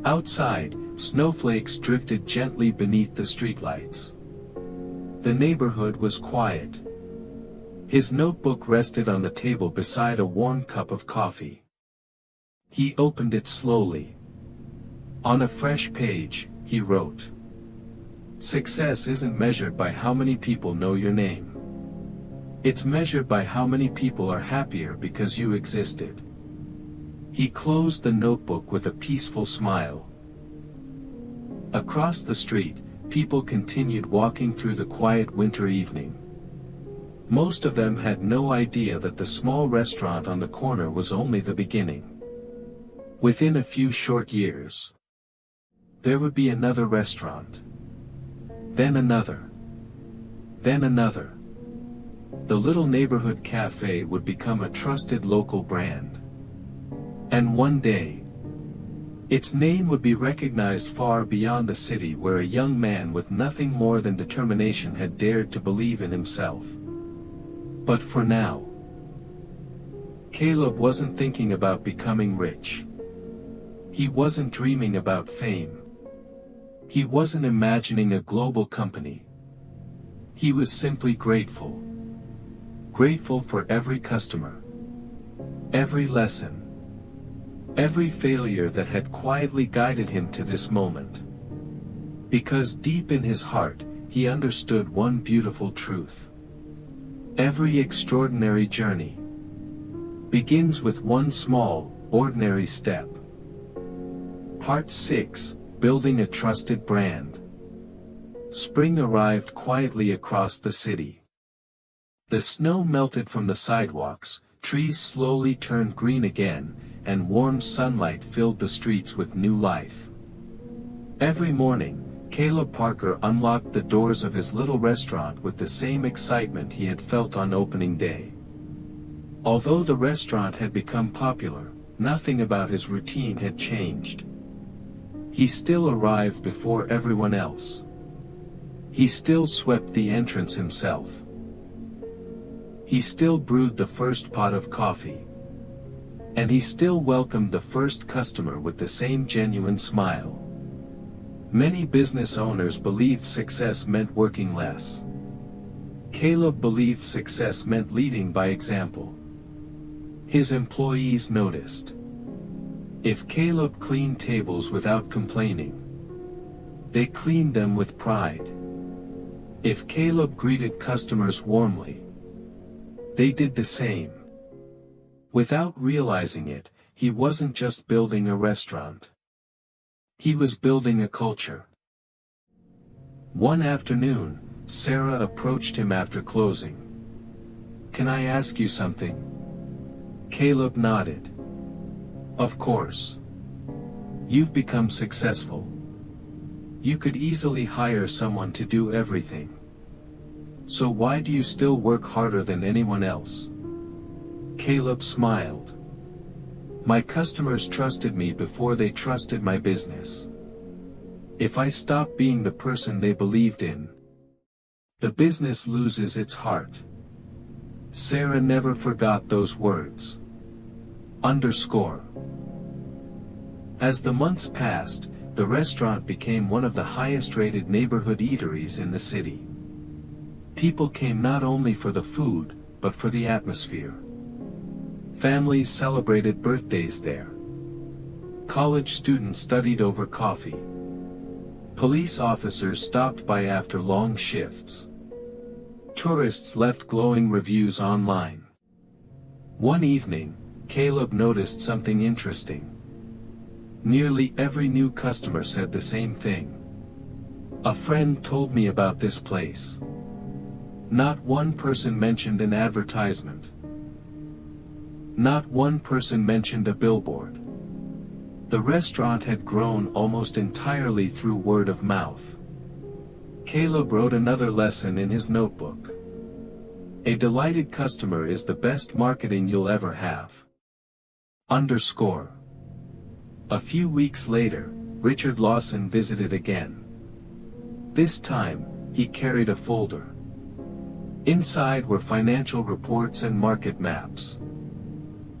Outside, snowflakes drifted gently beneath the streetlights. The neighborhood was quiet. His notebook rested on the table beside a warm cup of coffee. He opened it slowly. On a fresh page, he wrote, "Success isn't measured by how many people know your name. It's measured by how many people are happier because you existed." He closed the notebook with a peaceful smile. Across the street, people continued walking through the quiet winter evening. Most of them had no idea that the small restaurant on the corner was only the beginning. Within a few short years, there would be another restaurant. Then another. Then another. The little neighborhood cafe would become a trusted local brand. And one day, its name would be recognized far beyond the city where a young man with nothing more than determination had dared to believe in himself. But for now, Caleb wasn't thinking about becoming rich. He wasn't dreaming about fame. He wasn't imagining a global company. He was simply grateful. Grateful for every customer, every lesson, every failure that had quietly guided him to this moment. Because deep in his heart, he understood one beautiful truth. Every extraordinary journey begins with one small, ordinary step. Part 6, Building a Trusted Brand. Spring arrived quietly across the city. The snow melted from the sidewalks, trees slowly turned green again, and warm sunlight filled the streets with new life. Every morning, Caleb Parker unlocked the doors of his little restaurant with the same excitement he had felt on opening day. Although the restaurant had become popular, nothing about his routine had changed. He still arrived before everyone else. He still swept the entrance himself. He still brewed the first pot of coffee. And he still welcomed the first customer with the same genuine smile. Many business owners believed success meant working less. Caleb believed success meant leading by example. His employees noticed. If Caleb cleaned tables without complaining, they cleaned them with pride. If Caleb greeted customers warmly, they did the same. Without realizing it, he wasn't just building a restaurant. He was building a culture. One afternoon, Sarah approached him after closing. "Can I ask you something?" Caleb nodded. "Of course. You've become successful. You could easily hire someone to do everything. So why do you still work harder than anyone else?" Caleb smiled. "My customers trusted me before they trusted my business. If I stop being the person they believed in, the business loses its heart." Sarah never forgot those words. _ As the months passed, the restaurant became one of the highest-rated neighborhood eateries in the city. People came not only for the food, but for the atmosphere. Families celebrated birthdays there. College students studied over coffee. Police officers stopped by after long shifts. Tourists left glowing reviews online. One evening, Caleb noticed something interesting. Nearly every new customer said the same thing. "A friend told me about this place." Not one person mentioned an advertisement. Not one person mentioned a billboard. The restaurant had grown almost entirely through word of mouth. Caleb wrote another lesson in his notebook. A delighted customer is the best marketing you'll ever have. _ A few weeks later, Richard Lawson visited again. This time, he carried a folder. Inside were financial reports and market maps.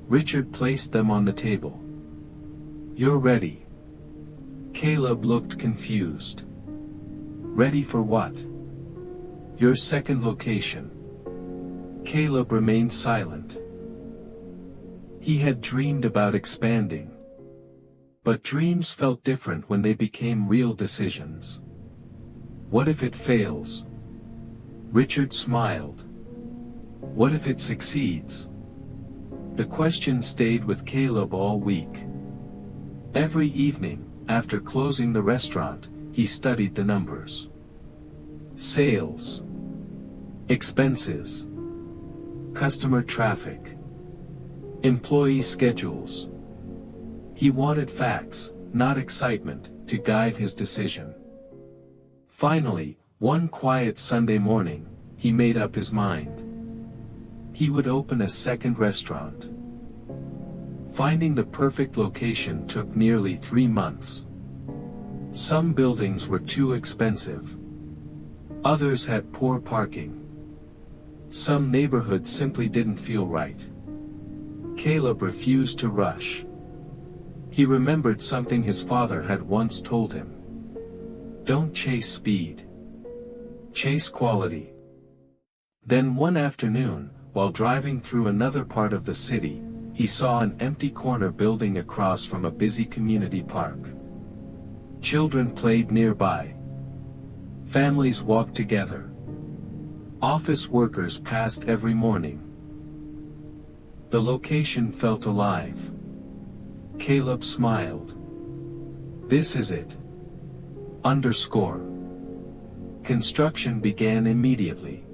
Richard placed them on the table. "You're ready." Caleb looked confused. "Ready for what?" "Your second location." Caleb remained silent. He had dreamed about expanding. But dreams felt different when they became real decisions. "What if it fails?" Richard smiled. "What if it succeeds?" The question stayed with Caleb all week. Every evening, after closing the restaurant, he studied the numbers. Sales. Expenses. customer traffic, employee schedules. He wanted facts, not excitement, to guide his decision. Finally, one quiet Sunday morning, he made up his mind. He would open a second restaurant. Finding the perfect location took nearly 3 months. Some buildings were too expensive. Others had poor parking. Some neighborhoods simply didn't feel right. Caleb refused to rush. He remembered something his father had once told him. Don't chase speed. Chase quality. Then one afternoon, while driving through another part of the city, he saw an empty corner building across from a busy community park. Children played nearby. Families walked together. Office workers passed every morning. The location felt alive. Caleb smiled. This is it. Construction began immediately.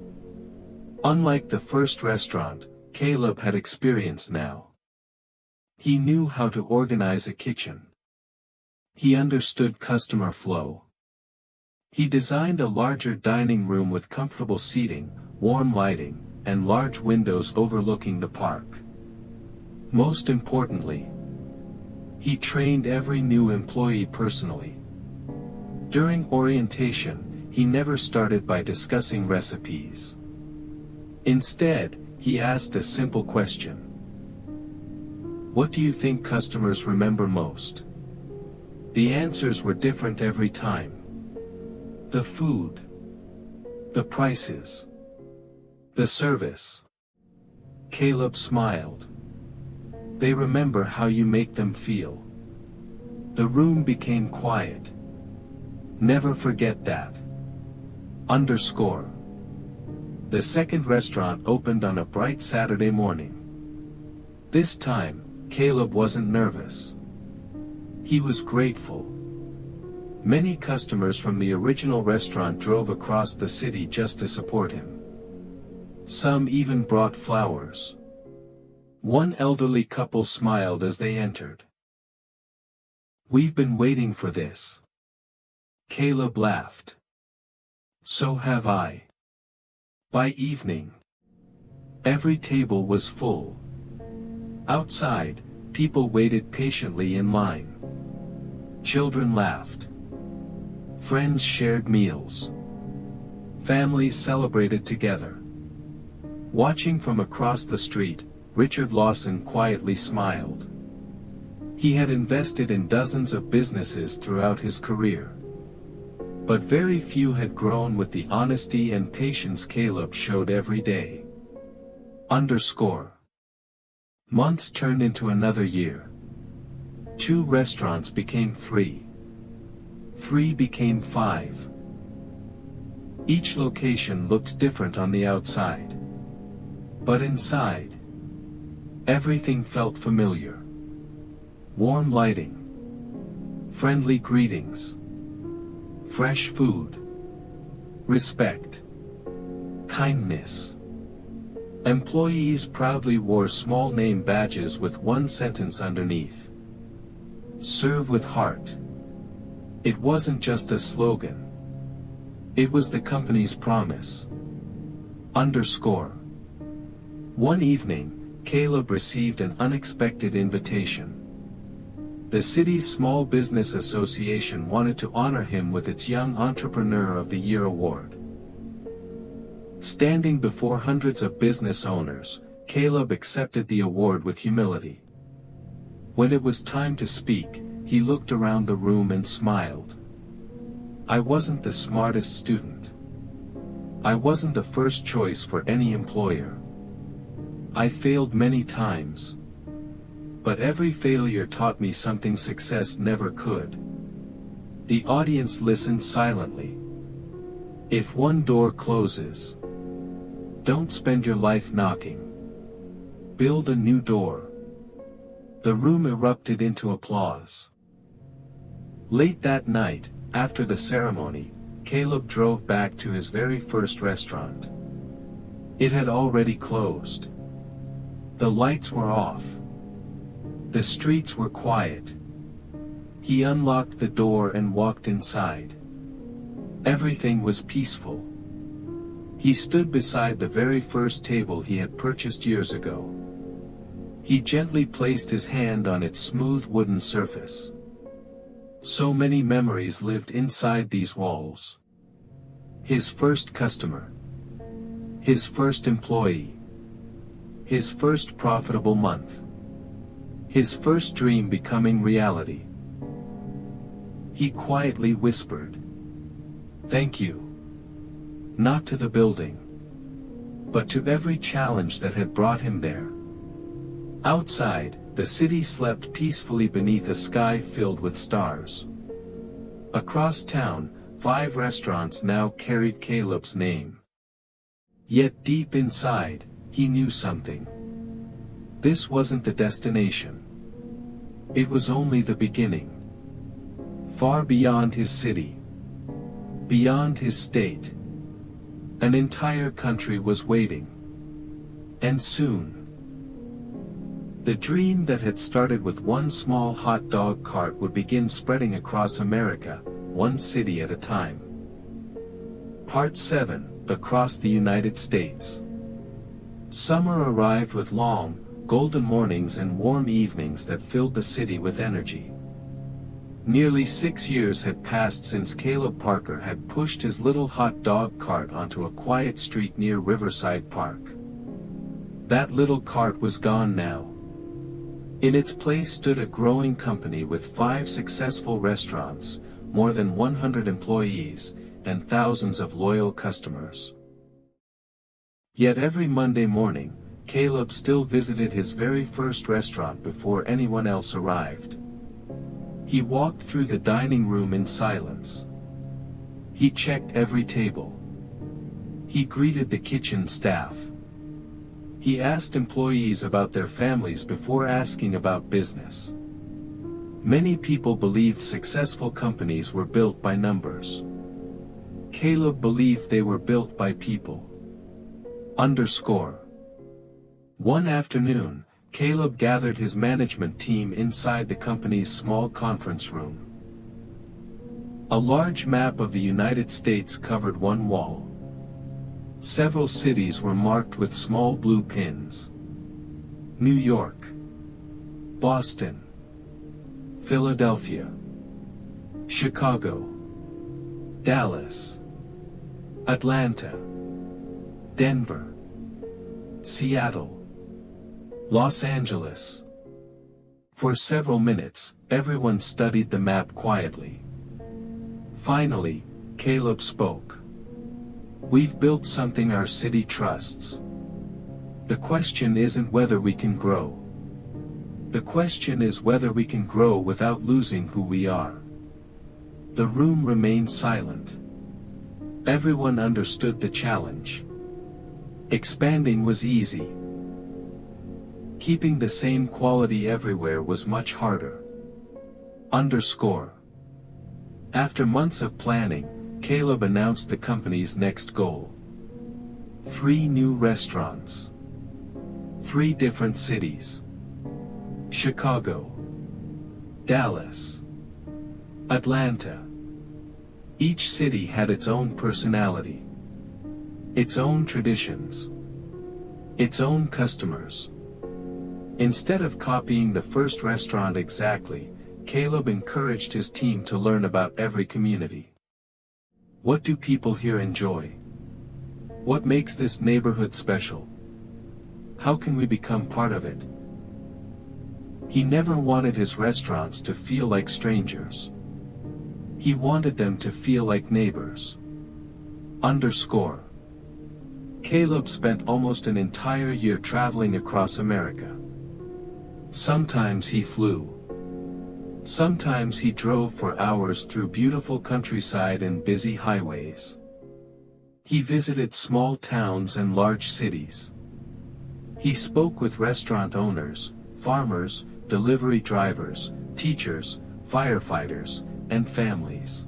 Unlike the first restaurant, Caleb had experience now. He knew how to organize a kitchen. He understood customer flow. He designed a larger dining room with comfortable seating, warm lighting, and large windows overlooking the park. Most importantly, he trained every new employee personally. During orientation, he never started by discussing recipes. Instead, he asked a simple question. What do you think customers remember most? The answers were different every time. The food. The prices. The service. Caleb smiled. They remember how you make them feel. The room became quiet. Never forget that. The second restaurant opened on a bright Saturday morning. This time, Caleb wasn't nervous. He was grateful. Many customers from the original restaurant drove across the city just to support him. Some even brought flowers. One elderly couple smiled as they entered. We've been waiting for this. Caleb laughed. So have I. By evening, every table was full. Outside, people waited patiently in line. Children laughed. Friends shared meals. Families celebrated together. Watching from across the street, Richard Lawson quietly smiled. He had invested in dozens of businesses throughout his career. But very few had grown with the honesty and patience Caleb showed every day. Months turned into another year. 2 restaurants became 3. 3 became 5. Each location looked different on the outside. But inside, everything felt familiar. Warm lighting. Friendly greetings. Fresh food. Respect. Kindness. Employees proudly wore small name badges with one sentence underneath. Serve with heart. It wasn't just a slogan. It was the company's promise. One evening, Caleb received an unexpected invitation. The city's Small Business Association wanted to honor him with its Young Entrepreneur of the Year award. Standing before hundreds of business owners, Caleb accepted the award with humility. When it was time to speak, he looked around the room and smiled. I wasn't the smartest student. I wasn't the first choice for any employer. I failed many times. But every failure taught me something success never could. The audience listened silently. If one door closes, don't spend your life knocking. Build a new door. The room erupted into applause. Late that night, after the ceremony, Caleb drove back to his very first restaurant. It had already closed. The lights were off. The streets were quiet. He unlocked the door and walked inside. Everything was peaceful. He stood beside the very first table he had purchased years ago. He gently placed his hand on its smooth wooden surface. So many memories lived inside these walls. His first customer. His first employee. His first profitable month. His first dream becoming reality. He quietly whispered, "Thank you." Not to the building, but to every challenge that had brought him there. Outside, the city slept peacefully beneath a sky filled with stars. Across town, 5 restaurants now carried Caleb's name. Yet deep inside, he knew something. This wasn't the destination. It was only the beginning. Far beyond his city, beyond his state, an entire country was waiting. And soon, the dream that had started with one small hot dog cart would begin spreading across America, one city at a time. Part 7, Across the United States. Summer arrived with long, golden mornings and warm evenings that filled the city with energy. Nearly 6 years had passed since Caleb Parker had pushed his little hot dog cart onto a quiet street near Riverside Park. That little cart was gone now. In its place stood a growing company with 5 successful restaurants, more than 100 employees, and thousands of loyal customers. Yet every Monday morning, Caleb still visited his very first restaurant before anyone else arrived. He walked through the dining room in silence. He checked every table. He greeted the kitchen staff. He asked employees about their families before asking about business. Many people believed successful companies were built by numbers. Caleb believed they were built by people. One afternoon, Caleb gathered his management team inside the company's small conference room. A large map of the United States covered one wall. Several cities were marked with small blue pins. New York, Boston, Philadelphia, Chicago, Dallas, Atlanta, Denver, Seattle, Los Angeles. For several minutes, everyone studied the map quietly. Finally, Caleb spoke. "We've built something our city trusts. The question isn't whether we can grow. The question is whether we can grow without losing who we are." The room remained silent. Everyone understood the challenge. Expanding was easy. Keeping the same quality everywhere was much harder. After months of planning, Caleb announced the company's next goal. 3 new restaurants. 3 different cities. Chicago, Dallas, Atlanta. Each city had its own personality, its own traditions, its own customers. Instead of copying the first restaurant exactly, Caleb encouraged his team to learn about every community. What do people here enjoy? What makes this neighborhood special? How can we become part of it? He never wanted his restaurants to feel like strangers. He wanted them to feel like neighbors. Caleb spent almost an entire year traveling across America. Sometimes he flew. Sometimes he drove for hours through beautiful countryside and busy highways. He visited small towns and large cities. He spoke with restaurant owners, farmers, delivery drivers, teachers, firefighters, and families.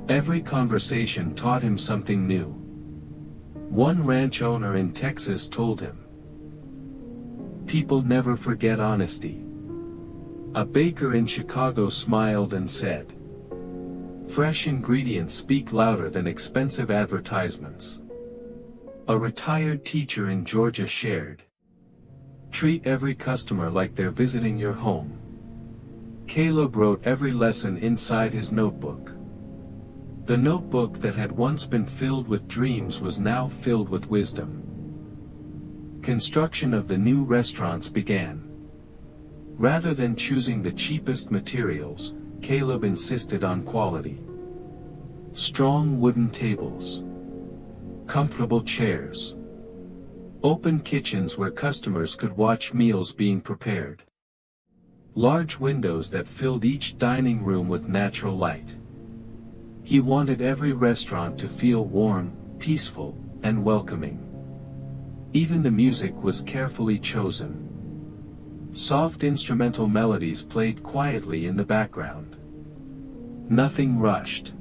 Every conversation taught him something new. One ranch owner in Texas told him, People never forget honesty. A baker in Chicago smiled and said, "Fresh ingredients speak louder than expensive advertisements." A retired teacher in Georgia shared, "Treat every customer like they're visiting your home." Caleb wrote every lesson inside his notebook. The notebook that had once been filled with dreams was now filled with wisdom. Construction of the new restaurants began. Rather than choosing the cheapest materials, Caleb insisted on quality. Strong wooden tables, comfortable chairs, open kitchens where customers could watch meals being prepared, large windows that filled each dining room with natural light. He wanted every restaurant to feel warm, peaceful, and welcoming. Even the music was carefully chosen. Soft instrumental melodies played quietly in the background. Nothing rushed.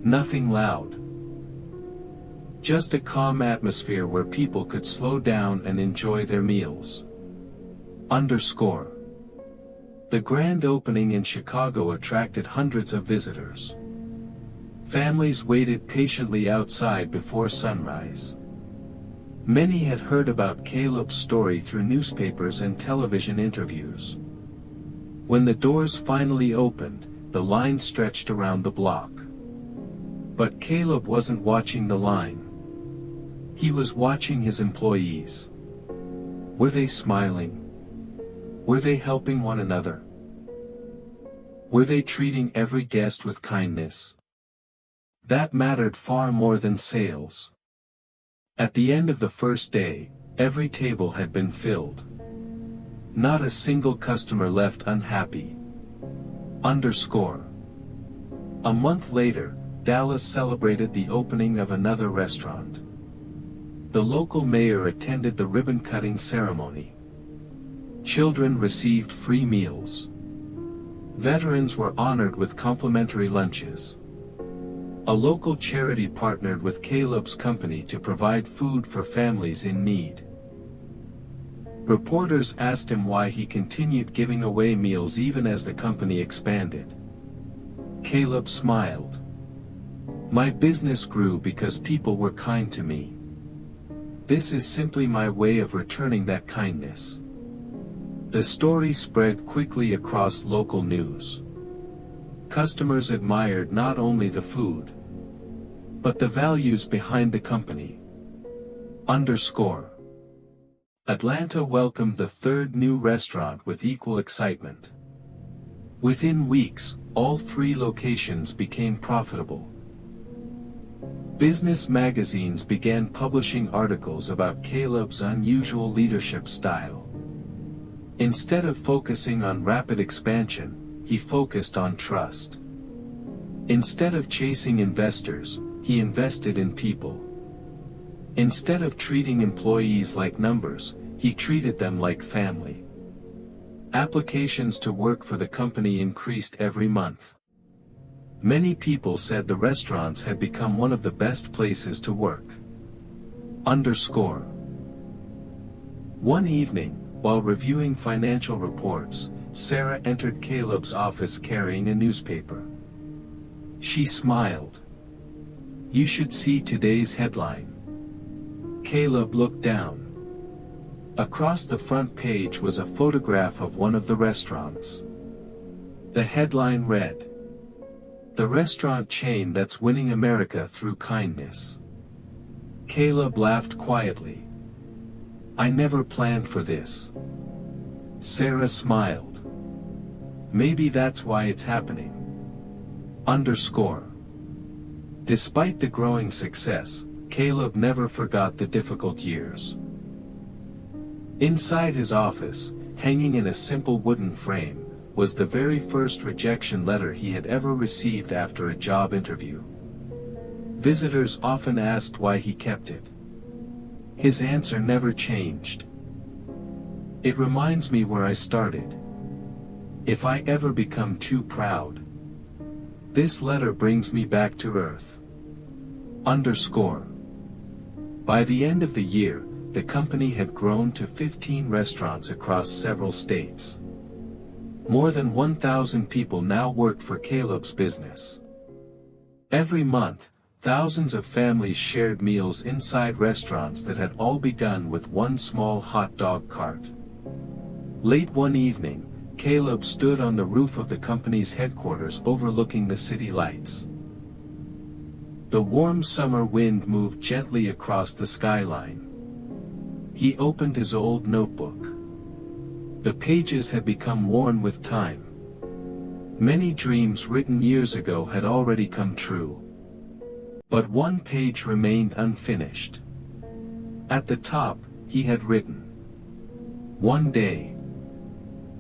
Nothing loud. Just a calm atmosphere where people could slow down and enjoy their meals. Underscore. The grand opening in Chicago attracted hundreds of visitors. Families waited patiently outside before sunrise. Many had heard about Caleb's story through newspapers and television interviews. When the doors finally opened, the line stretched around the block. But Caleb wasn't watching the line. He was watching his employees. Were they smiling? Were they helping one another? Were they treating every guest with kindness? That mattered far more than sales. At the end of the first day, every table had been filled. Not a single customer left unhappy. Underscore. A month later, Dallas celebrated the opening of another restaurant. The local mayor attended the ribbon-cutting ceremony. Children received free meals. Veterans were honored with complimentary lunches. A local charity partnered with Caleb's company to provide food for families in need. Reporters asked him why he continued giving away meals even as the company expanded. Caleb smiled. "My business grew because people were kind to me. This is simply my way of returning that kindness." The story spread quickly across local news. Customers admired not only the food, but the values behind the company. Underscore. Atlanta welcomed the third new restaurant with equal excitement. Within weeks, all 3 locations became profitable. Business magazines began publishing articles about Caleb's unusual leadership style. Instead of focusing on rapid expansion, he focused on trust. Instead of chasing investors, he invested in people. Instead of treating employees like numbers, he treated them like family. Applications to work for the company increased every month. Many people said the restaurants had become one of the best places to work. Underscore. One evening, while reviewing financial reports, Sarah entered Caleb's office carrying a newspaper. She smiled. "You should see today's headline." Caleb looked down. Across the front page was a photograph of one of the restaurants. The headline read, "The restaurant chain that's winning America through kindness." Caleb laughed quietly. "I never planned for this." Sarah smiled. "Maybe that's why it's happening." Underscore. Despite the growing success, Caleb never forgot the difficult years. Inside his office, hanging in a simple wooden frame, was the very first rejection letter he had ever received after a job interview. Visitors often asked why he kept it. His answer never changed. "It reminds me where I started. If I ever become too proud, this letter brings me back to earth." Underscore. By the end of the year, the company had grown to 15 restaurants across several states. More than 1,000 people now worked for Caleb's business. Every month, thousands of families shared meals inside restaurants that had all begun with one small hot dog cart. Late one evening, Caleb stood on the roof of the company's headquarters overlooking the city lights. The warm summer wind moved gently across the skyline. He opened his old notebook. The pages had become worn with time. Many dreams written years ago had already come true. But one page remained unfinished. At the top, he had written, "One day."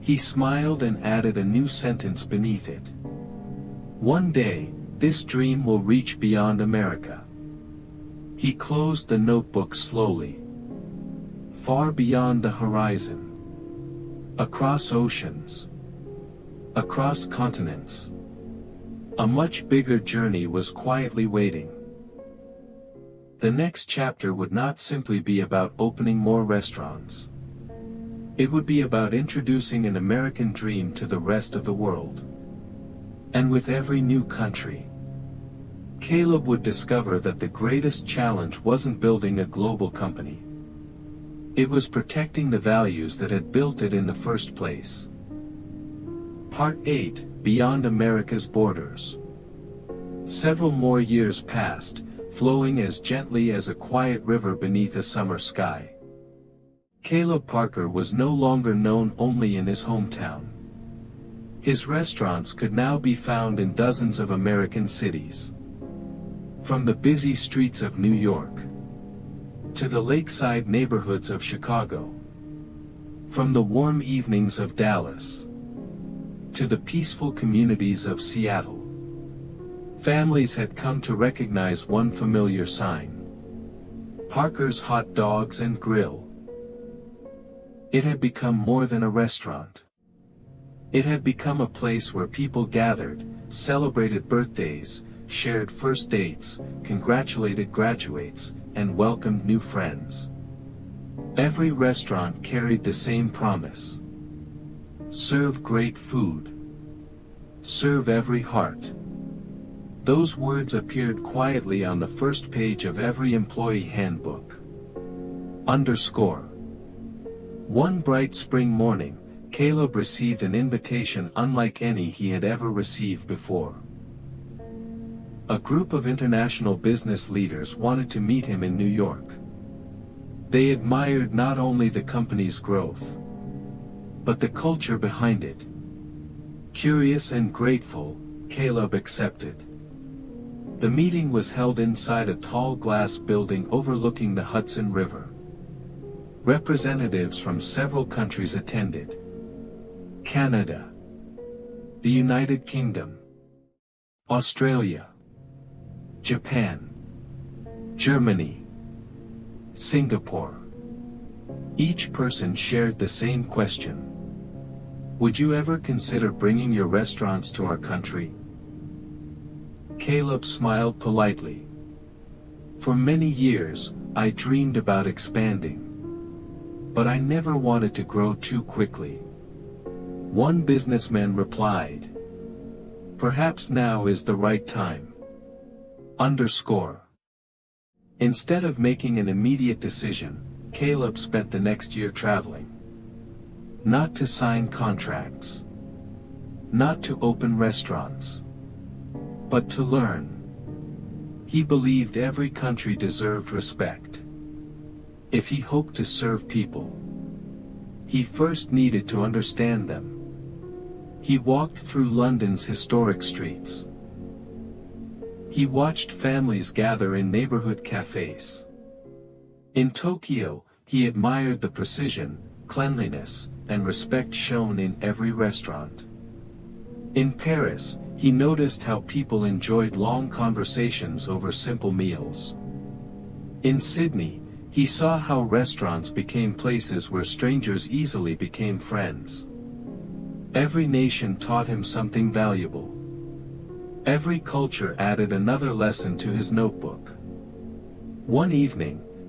He smiled and added a new sentence beneath it. "One day, this dream will reach beyond America." He closed the notebook slowly. Far beyond the horizon. Across oceans. Across continents. A much bigger journey was quietly waiting. The next chapter would not simply be about opening more restaurants. It would be about introducing an American dream to the rest of the world. And with every new country, Caleb would discover that the greatest challenge wasn't building a global company. It was protecting the values that had built it in the first place. Part 8, Beyond America's Borders. Several more years passed, flowing as gently as a quiet river beneath a summer sky. Caleb Parker was no longer known only in his hometown. His restaurants could now be found in dozens of American cities. From the busy streets of New York to the lakeside neighborhoods of Chicago, from the warm evenings of Dallas to the peaceful communities of Seattle, families had come to recognize one familiar sign: Parker's Hot Dogs and Grill. It had become more than a restaurant. It had become a place where people gathered, celebrated birthdays, shared first dates, congratulated graduates, and welcomed new friends. Every restaurant carried the same promise: serve great food. Serve every heart. Those words appeared quietly on the first page of every employee handbook. Underscore. One bright spring morning, Caleb received an invitation unlike any he had ever received before. A group of international business leaders wanted to meet him in New York. They admired not only the company's growth, but the culture behind it. Curious and grateful, Caleb accepted. The meeting was held inside a tall glass building overlooking the Hudson River. Representatives from several countries attended: Canada, the United Kingdom, Australia, Japan, Germany, Singapore. Each person shared the same question: would you ever consider bringing your restaurants to our country? Caleb smiled politely. For many years, I dreamed about expanding. But I never wanted to grow too quickly. One businessman replied, "Perhaps now is the right time." Underscore. Instead of making an immediate decision, Caleb spent the next year traveling. Not to sign contracts. Not to open restaurants. But to learn. He believed every country deserved respect. If he hoped to serve people, he first needed to understand them. He walked through London's historic streets. He watched families gather in neighborhood cafes. In Tokyo, he admired the precision, cleanliness, and respect shown in every restaurant. In Paris, he noticed how people enjoyed long conversations over simple meals. In Sydney, he saw how restaurants became places where strangers easily became friends. Every nation taught him something valuable. Every culture added another lesson to his notebook. One evening,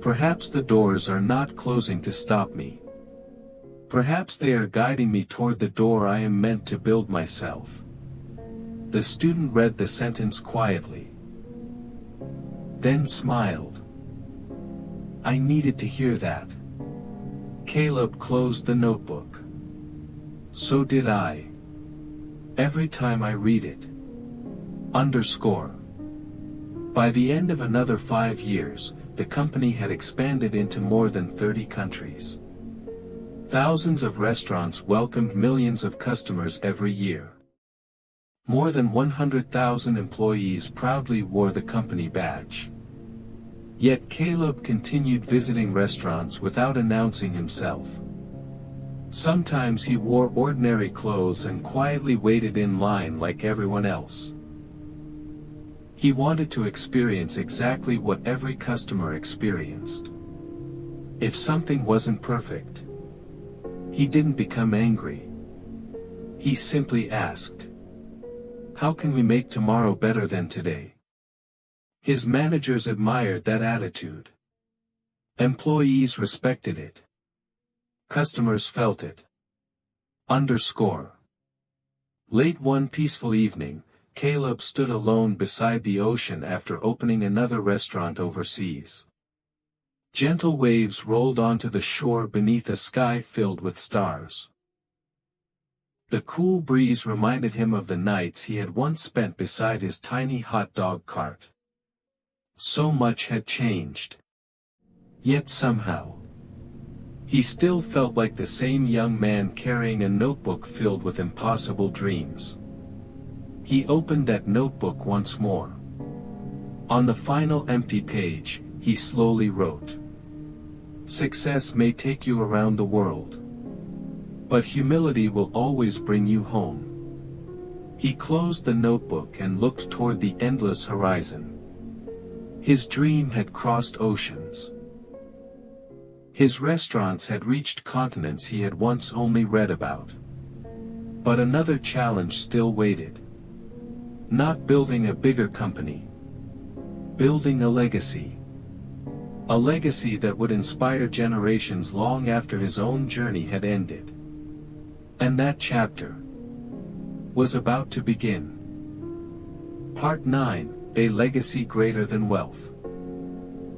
Perhaps the doors are not closing to stop me. Perhaps they are guiding me toward the door I am meant to build myself. The student read the sentence quietly, then smiled. I needed to hear that. Caleb closed the notebook. So did I. Every time I read it. Underscore. By the end of another 5 years, the company had expanded into more than 30 countries. Thousands of restaurants welcomed millions of customers every year. More than 100,000 employees proudly wore the company badge. Yet Caleb continued visiting restaurants without announcing himself. Sometimes he wore ordinary clothes and quietly waited in line like everyone else. He wanted to experience exactly what every customer experienced. If something wasn't perfect, he didn't become angry. He simply asked, "How can we make tomorrow better than today?" His managers admired that attitude. Employees respected it. Customers felt it. Underscore. Late one peaceful evening, Caleb stood alone beside the ocean after opening another restaurant overseas. Gentle waves rolled onto the shore beneath a sky filled with stars. The cool breeze reminded him of the nights he had once spent beside his tiny hot dog cart. So much had changed. Yet somehow, he still felt like the same young man carrying a notebook filled with impossible dreams. He opened that notebook once more. On the final empty page, he slowly wrote, "Success may take you around the world, but humility will always bring you home." He closed the notebook and looked toward the endless horizon. His dream had crossed oceans. His restaurants had reached continents he had once only read about. But another challenge still waited. Not building a bigger company. Building a legacy. A legacy that would inspire generations long after his own journey had ended. And that chapter was about to begin. Part 9, A Legacy Greater Than Wealth.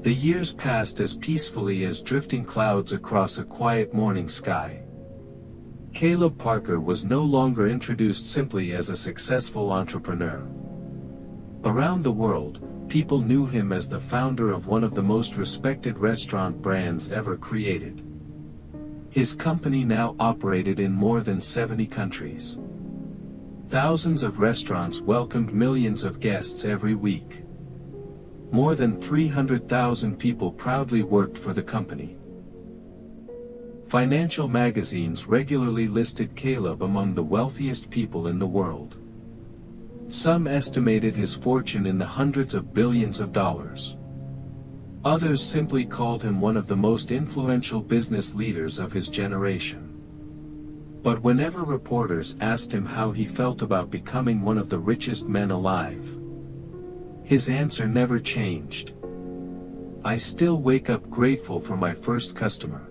The years passed as peacefully as drifting clouds across a quiet morning sky. Caleb Parker was no longer introduced simply as a successful entrepreneur. Around the world, people knew him as the founder of one of the most respected restaurant brands ever created. His company now operated in more than 70 countries. Thousands of restaurants welcomed millions of guests every week. More than 300,000 people proudly worked for the company. Financial magazines regularly listed Caleb among the wealthiest people in the world. Some estimated his fortune in the hundreds of billions of dollars. Others simply called him one of the most influential business leaders of his generation. But whenever reporters asked him how he felt about becoming one of the richest men alive, his answer never changed. "I still wake up grateful for my first customer."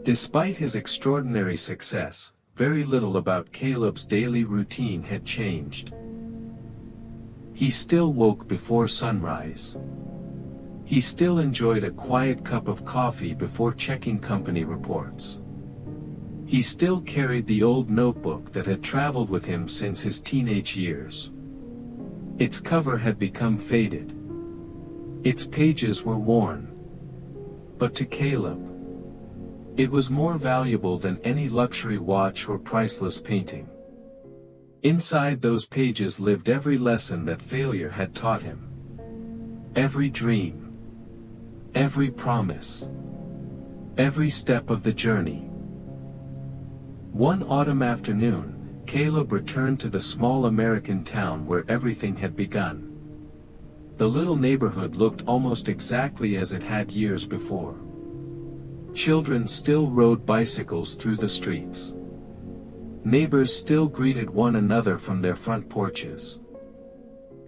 Despite his extraordinary success, very little about Caleb's daily routine had changed. He still woke before sunrise. He still enjoyed a quiet cup of coffee before checking company reports. He still carried the old notebook that had traveled with him since his teenage years. Its cover had become faded. Its pages were worn. But to Caleb, it was more valuable than any luxury watch or priceless painting. Inside those pages lived every lesson that failure had taught him. Every dream. Every promise. Every step of the journey. One autumn afternoon, Caleb returned to the small American town where everything had begun. The little neighborhood looked almost exactly as it had years before. Children still rode bicycles through the streets. Neighbors still greeted one another from their front porches.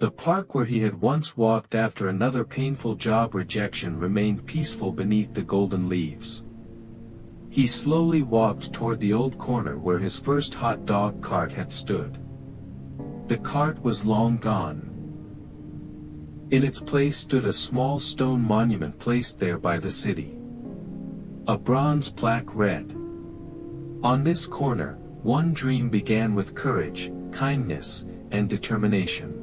The park where he had once walked after another painful job rejection remained peaceful beneath the golden leaves. He slowly walked toward the old corner where his first hot dog cart had stood. The cart was long gone. In its place stood a small stone monument placed there by the city. A bronze plaque read, "On this corner, one dream began with courage, kindness, and determination."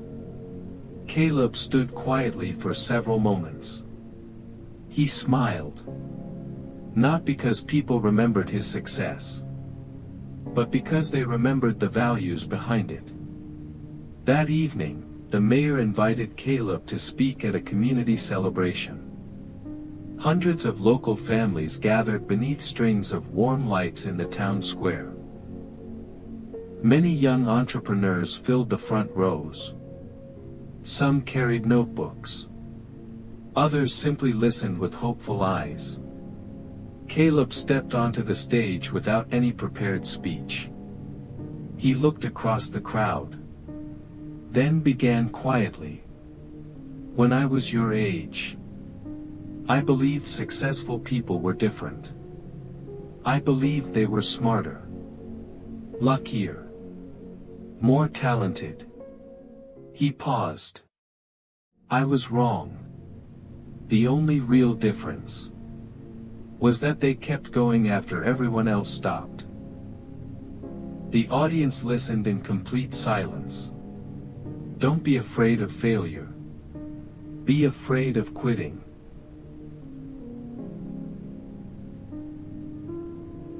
Caleb stood quietly for several moments. He smiled. Not because people remembered his success, but because they remembered the values behind it. That evening, the mayor invited Caleb to speak at a community celebration. Hundreds of local families gathered beneath strings of warm lights in the town square. Many young entrepreneurs filled the front rows. Some carried notebooks. Others simply listened with hopeful eyes. Caleb stepped onto the stage without any prepared speech. He looked across the crowd. Then began quietly. "When I was your age, I believed successful people were different. I believed they were smarter, luckier, more talented." He paused. "I was wrong. The only real difference was that they kept going after everyone else stopped." The audience listened in complete silence. Don't be afraid of failure. Be afraid of quitting.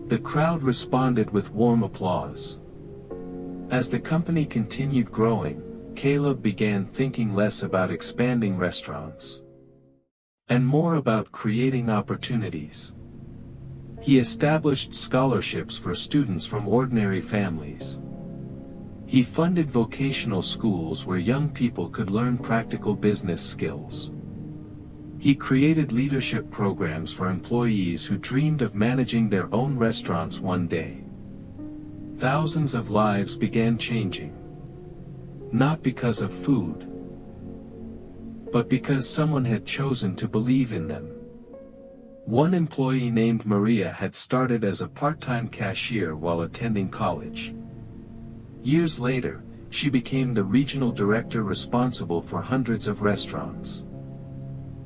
The crowd responded with warm applause. As the company continued growing, Caleb began thinking less about expanding restaurants and more about creating opportunities. He established scholarships for students from ordinary families. He funded vocational schools where young people could learn practical business skills. He created leadership programs for employees who dreamed of managing their own restaurants one day. Thousands of lives began changing. Not because of food, but because someone had chosen to believe in them. One employee named Maria had started as a part-time cashier while attending college. Years later, she became the regional director responsible for hundreds of restaurants.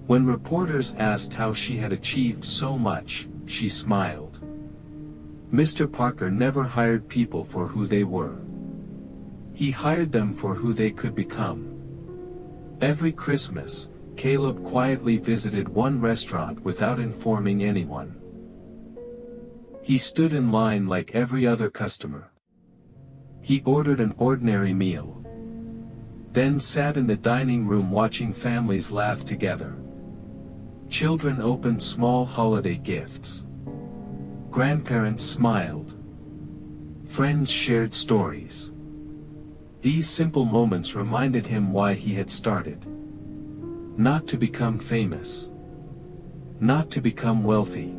When reporters asked how she had achieved so much, she smiled. Mr. Parker never hired people for who they were. He hired them for who they could become. Every Christmas, Caleb quietly visited one restaurant without informing anyone. He stood in line like every other customer. He ordered an ordinary meal, then sat in the dining room watching families laugh together. Children opened small holiday gifts. Grandparents smiled. Friends shared stories. These simple moments reminded him why he had started. Not to become famous. Not to become wealthy.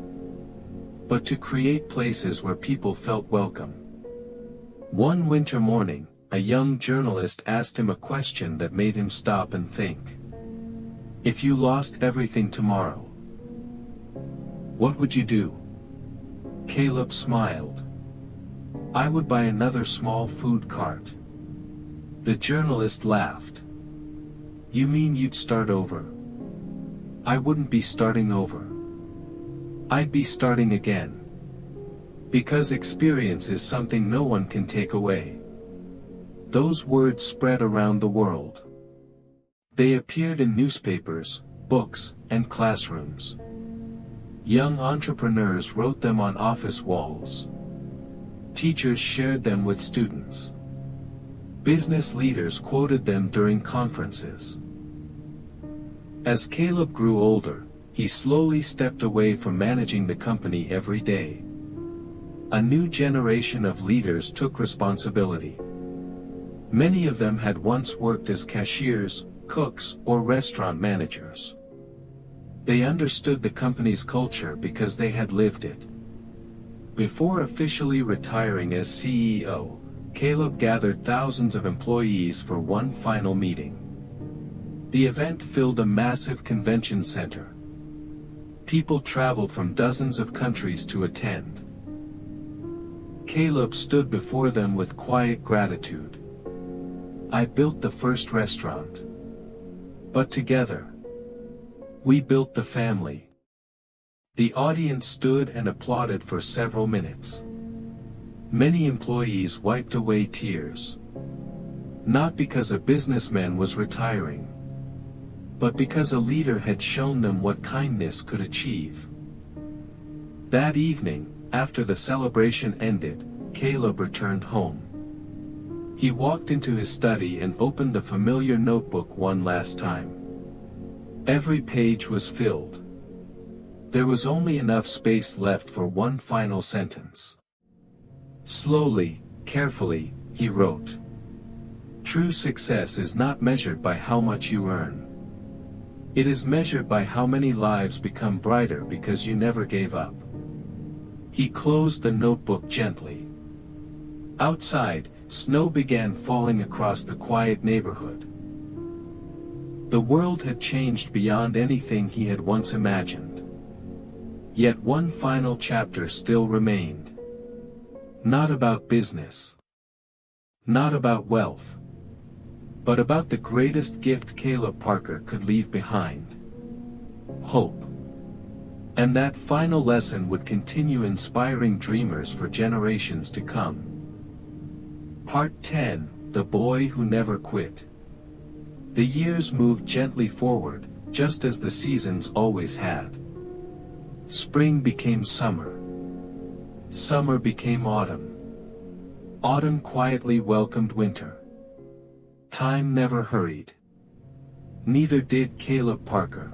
But to create places where people felt welcome. One winter morning, a young journalist asked him a question that made him stop and think. If you lost everything tomorrow, what would you do? Caleb smiled. I would buy another small food cart. The journalist laughed. You mean you'd start over? I wouldn't be starting over. I'd be starting again. Because experience is something no one can take away. Those words spread around the world. They appeared in newspapers, books, and classrooms. Young entrepreneurs wrote them on office walls. Teachers shared them with students. Business leaders quoted them during conferences. As Caleb grew older, he slowly stepped away from managing the company every day. A new generation of leaders took responsibility. Many of them had once worked as cashiers, cooks, or restaurant managers. They understood the company's culture because they had lived it. Before officially retiring as CEO, Caleb gathered thousands of employees for one final meeting. The event filled a massive convention center. People traveled from dozens of countries to attend. Caleb stood before them with quiet gratitude. I built the first restaurant. But together, we built the family. The audience stood and applauded for several minutes. Many employees wiped away tears. Not because a businessman was retiring, but because a leader had shown them what kindness could achieve. That evening, after the celebration ended, Caleb returned home. He walked into his study and opened the familiar notebook one last time. Every page was filled. There was only enough space left for one final sentence. Slowly, carefully, he wrote, "True success is not measured by how much you earn. It is measured by how many lives become brighter because you never gave up." He closed the notebook gently. Outside, snow began falling across the quiet neighborhood. The world had changed beyond anything he had once imagined. Yet one final chapter still remained. Not about business. Not about wealth. But about the greatest gift Caleb Parker could leave behind. Hope. And that final lesson would continue inspiring dreamers for generations to come. Part 10, The Boy Who Never Quit. The years moved gently forward, just as the seasons always had. Spring became summer. Summer became autumn. Autumn quietly welcomed winter. Time never hurried. Neither did Caleb Parker.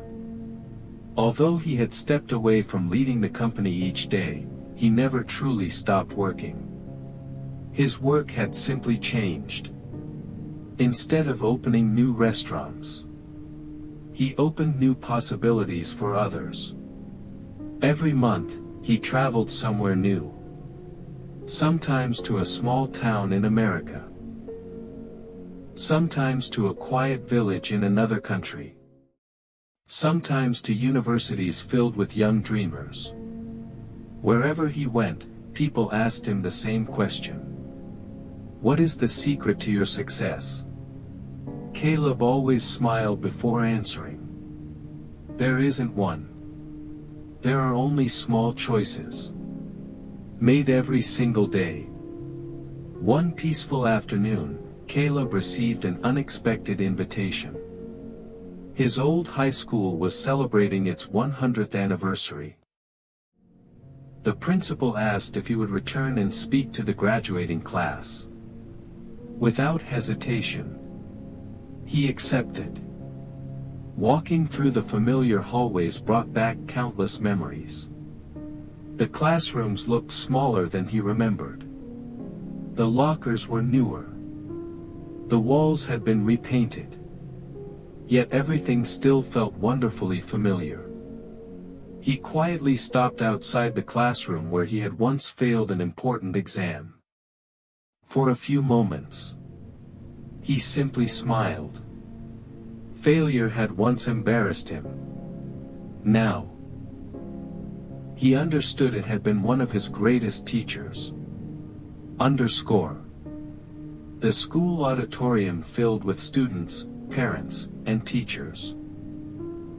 Although he had stepped away from leading the company each day, he never truly stopped working. His work had simply changed. Instead of opening new restaurants, he opened new possibilities for others. Every month, he traveled somewhere new. Sometimes to a small town in America. Sometimes to a quiet village in another country. Sometimes to universities filled with young dreamers. Wherever he went, people asked him the same question. What is the secret to your success? Caleb always smiled before answering. There isn't one. There are only small choices. Made every single day. One peaceful afternoon, Caleb received an unexpected invitation. His old high school was celebrating its 100th anniversary. The principal asked if he would return and speak to the graduating class. Without hesitation, he accepted. Walking through the familiar hallways brought back countless memories. The classrooms looked smaller than he remembered. The lockers were newer. The walls had been repainted. Yet everything still felt wonderfully familiar. He quietly stopped outside the classroom where he had once failed an important exam. For a few moments, he simply smiled. Failure had once embarrassed him. Now, he understood it had been one of his greatest teachers. The school auditorium filled with students, parents, and teachers.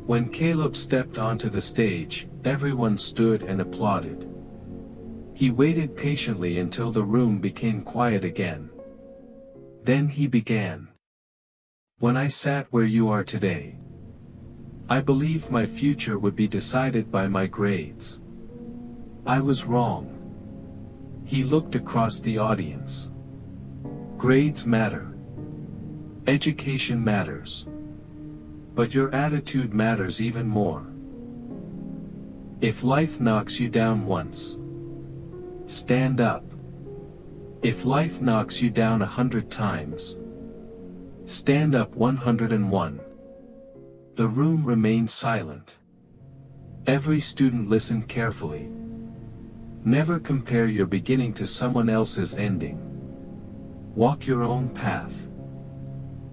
When Caleb stepped onto the stage, everyone stood and applauded. He waited patiently until the room became quiet again. Then he began. When I sat where you are today, I believed my future would be decided by my grades. I was wrong. He looked across the audience. Grades matter. Education matters. But your attitude matters even more. If life knocks you down once, stand up. If life knocks you down 100 times, stand up 101. The room remained silent. Every student listened carefully. Never compare your beginning to someone else's ending. Walk your own path.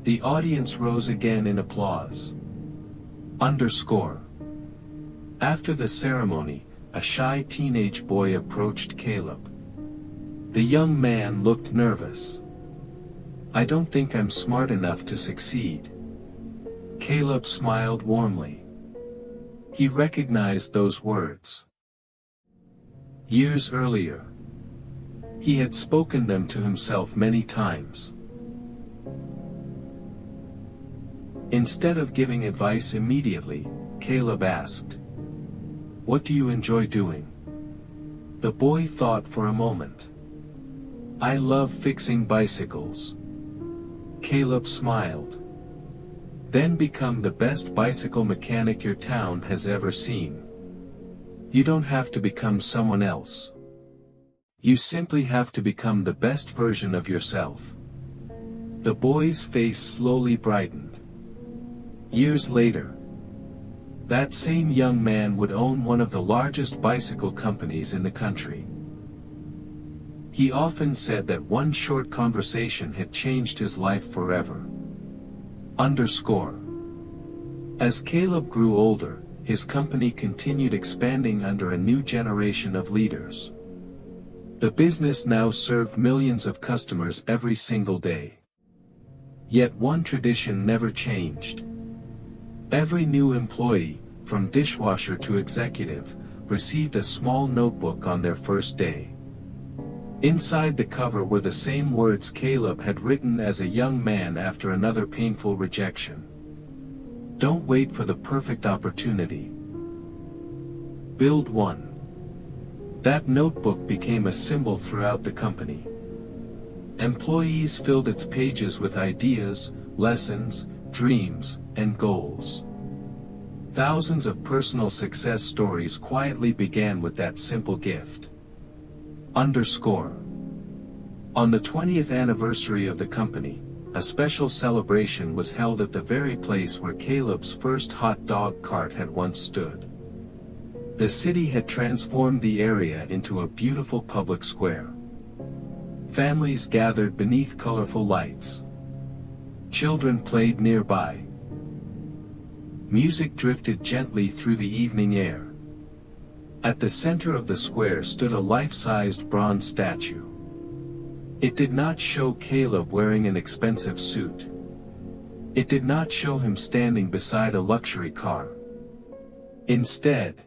The audience rose again in applause. Underscore. After the ceremony, a shy teenage boy approached Caleb. The young man looked nervous. "I don't think I'm smart enough to succeed." Caleb smiled warmly. He recognized those words. Years earlier, he had spoken them to himself many times. Instead of giving advice immediately, Caleb asked, "What do you enjoy doing?" The boy thought for a moment. "I love fixing bicycles." Caleb smiled. "Then become the best bicycle mechanic your town has ever seen. You don't have to become someone else. You simply have to become the best version of yourself." The boy's face slowly brightened. Years later, that same young man would own one of the largest bicycle companies in the country. He often said that one short conversation had changed his life forever. Underscore. As Caleb grew older, his company continued expanding under a new generation of leaders. The business now served millions of customers every single day. Yet one tradition never changed. Every new employee, from dishwasher to executive, received a small notebook on their first day. Inside the cover were the same words Caleb had written as a young man after another painful rejection. "Don't wait for the perfect opportunity. Build one." That notebook became a symbol throughout the company. Employees filled its pages with ideas, lessons, dreams, and goals. Thousands of personal success stories quietly began with that simple gift. Underscore. On the 20th anniversary of the company, a special celebration was held at the very place where Caleb's first hot dog cart had once stood. The city had transformed the area into a beautiful public square. Families gathered beneath colorful lights. Children played nearby. Music drifted gently through the evening air. At the center of the square stood a life-sized bronze statue. It did not show Caleb wearing an expensive suit. It did not show him standing beside a luxury car. Instead,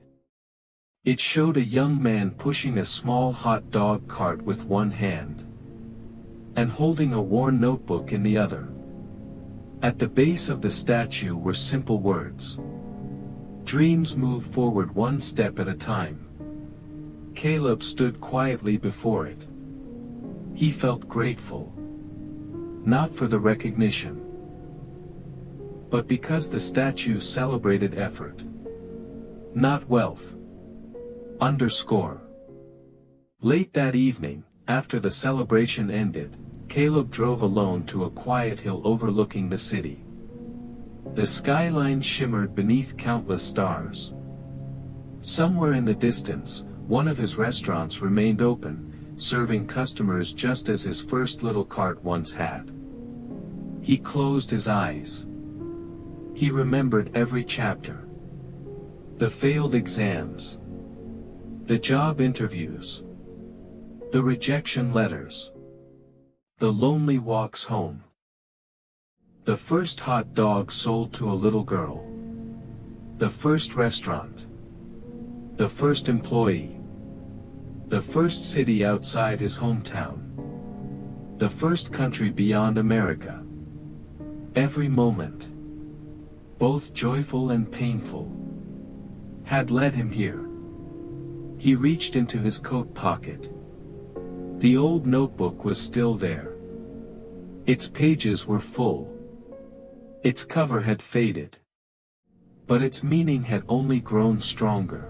it showed a young man pushing a small hot dog cart with one hand and holding a worn notebook in the other. At the base of the statue were simple words. "Dreams move forward one step at a time." Caleb stood quietly before it. He felt grateful. Not for the recognition, but because the statue celebrated effort, not wealth. Underscore. Late that evening, after the celebration ended, Caleb drove alone to a quiet hill overlooking the city. The skyline shimmered beneath countless stars. Somewhere in the distance, one of his restaurants remained open, serving customers just as his first little cart once had. He closed his eyes. He remembered every chapter. The failed exams. The job interviews. The rejection letters. The lonely walks home. The first hot dog sold to a little girl. The first restaurant. The first employee. The first city outside his hometown. The first country beyond America. Every moment, both joyful and painful, had led him here. He reached into his coat pocket. The old notebook was still there. Its pages were full. Its cover had faded. But its meaning had only grown stronger.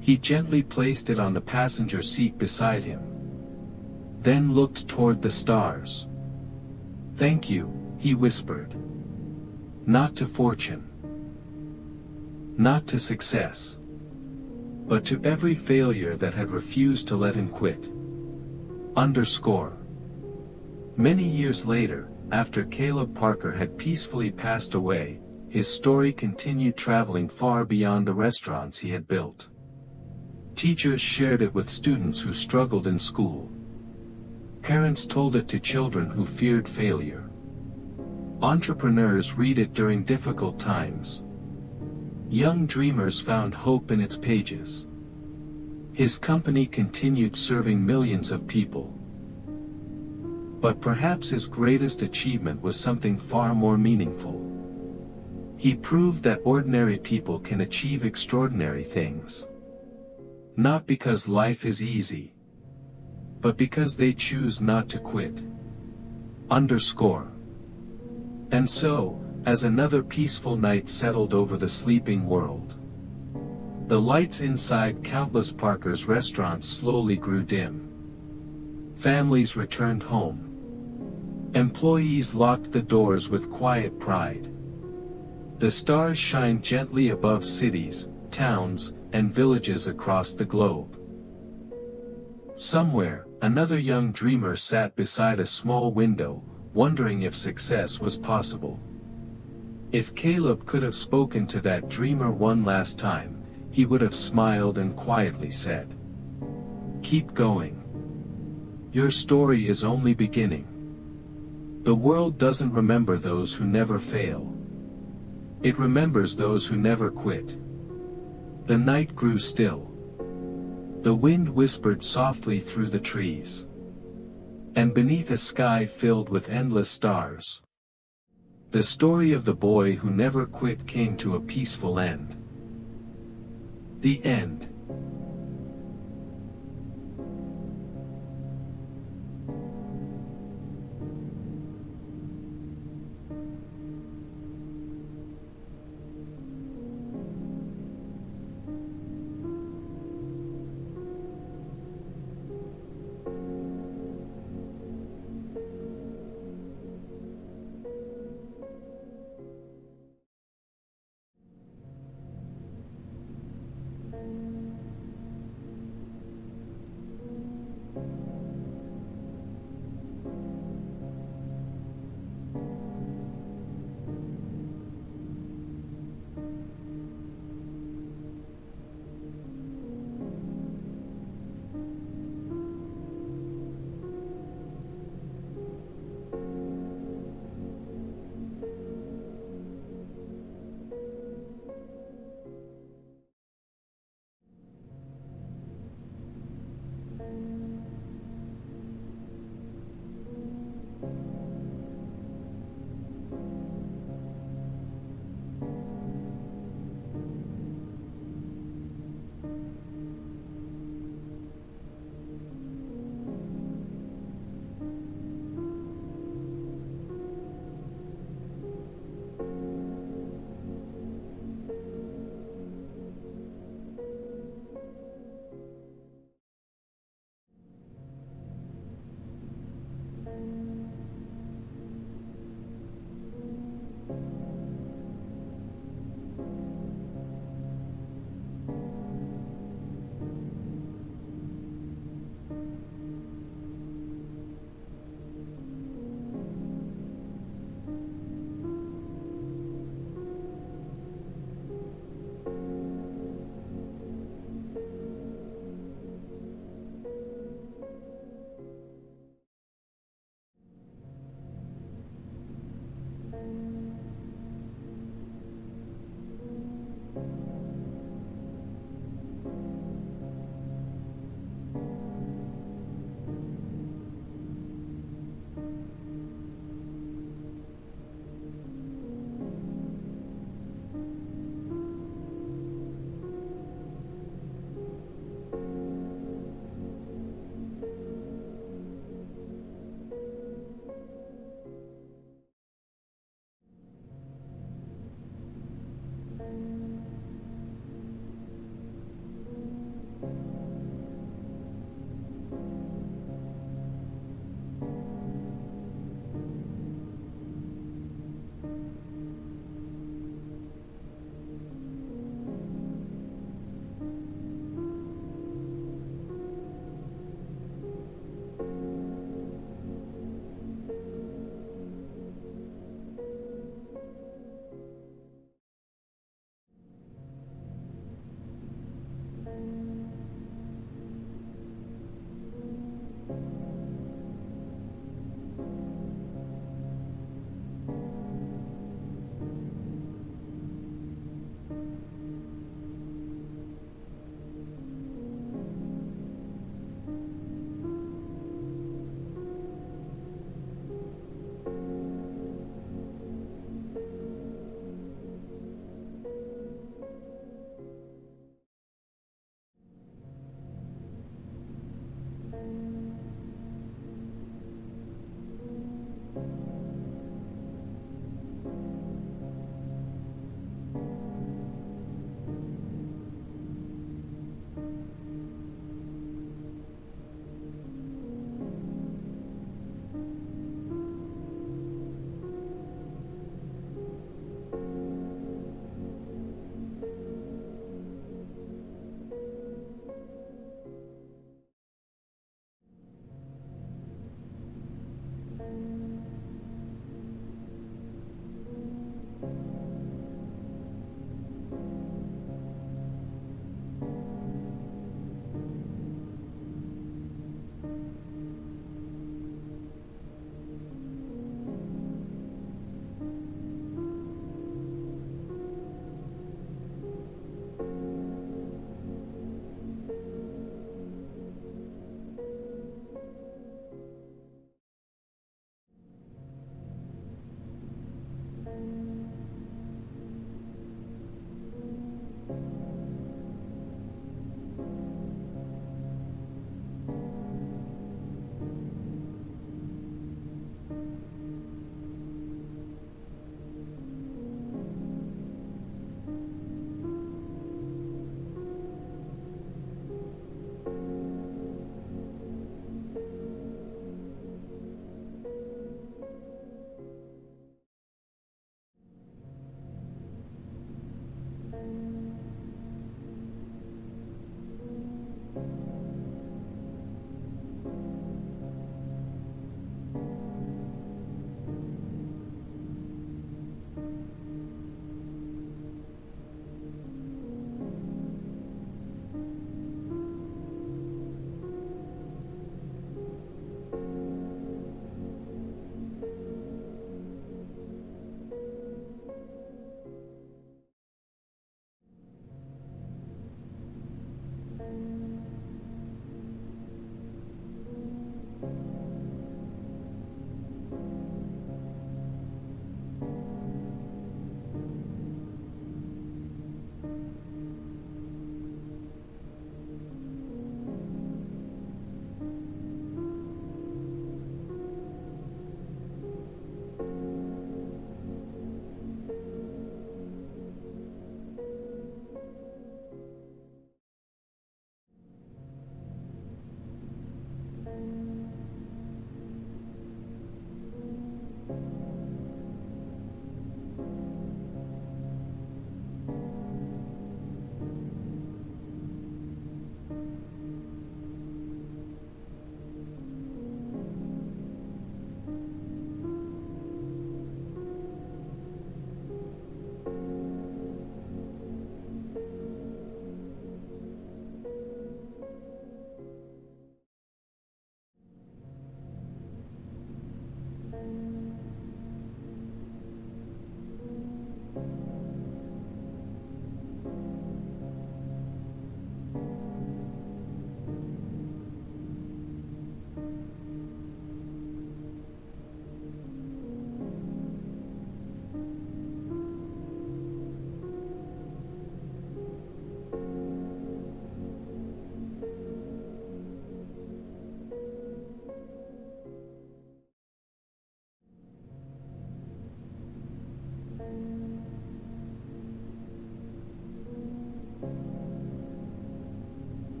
He gently placed it on the passenger seat beside him. Then looked toward the stars. "Thank you," he whispered. "Not to fortune. Not to success. But to every failure that had refused to let him quit." Underscore. Many years later, after Caleb Parker had peacefully passed away, his story continued traveling far beyond the restaurants he had built. Teachers shared it with students who struggled in school. Parents told it to children who feared failure. Entrepreneurs read it during difficult times. Young dreamers found hope in its pages. His company continued serving millions of people. But perhaps his greatest achievement was something far more meaningful. He proved that ordinary people can achieve extraordinary things. Not because life is easy, but because they choose not to quit. And so, as another peaceful night settled over the sleeping world, the lights inside countless Parker's restaurants slowly grew dim. Families returned home. Employees locked the doors with quiet pride. The stars shined gently above cities, towns, and villages across the globe. Somewhere, another young dreamer sat beside a small window, wondering if success was possible. If Caleb could have spoken to that dreamer one last time, he would have smiled and quietly said, "Keep going. Your story is only beginning. The world doesn't remember those who never fail. It remembers those who never quit." The night grew still. The wind whispered softly through the trees. And beneath a sky filled with endless stars, the story of the boy who never quit came to a peaceful end. The end.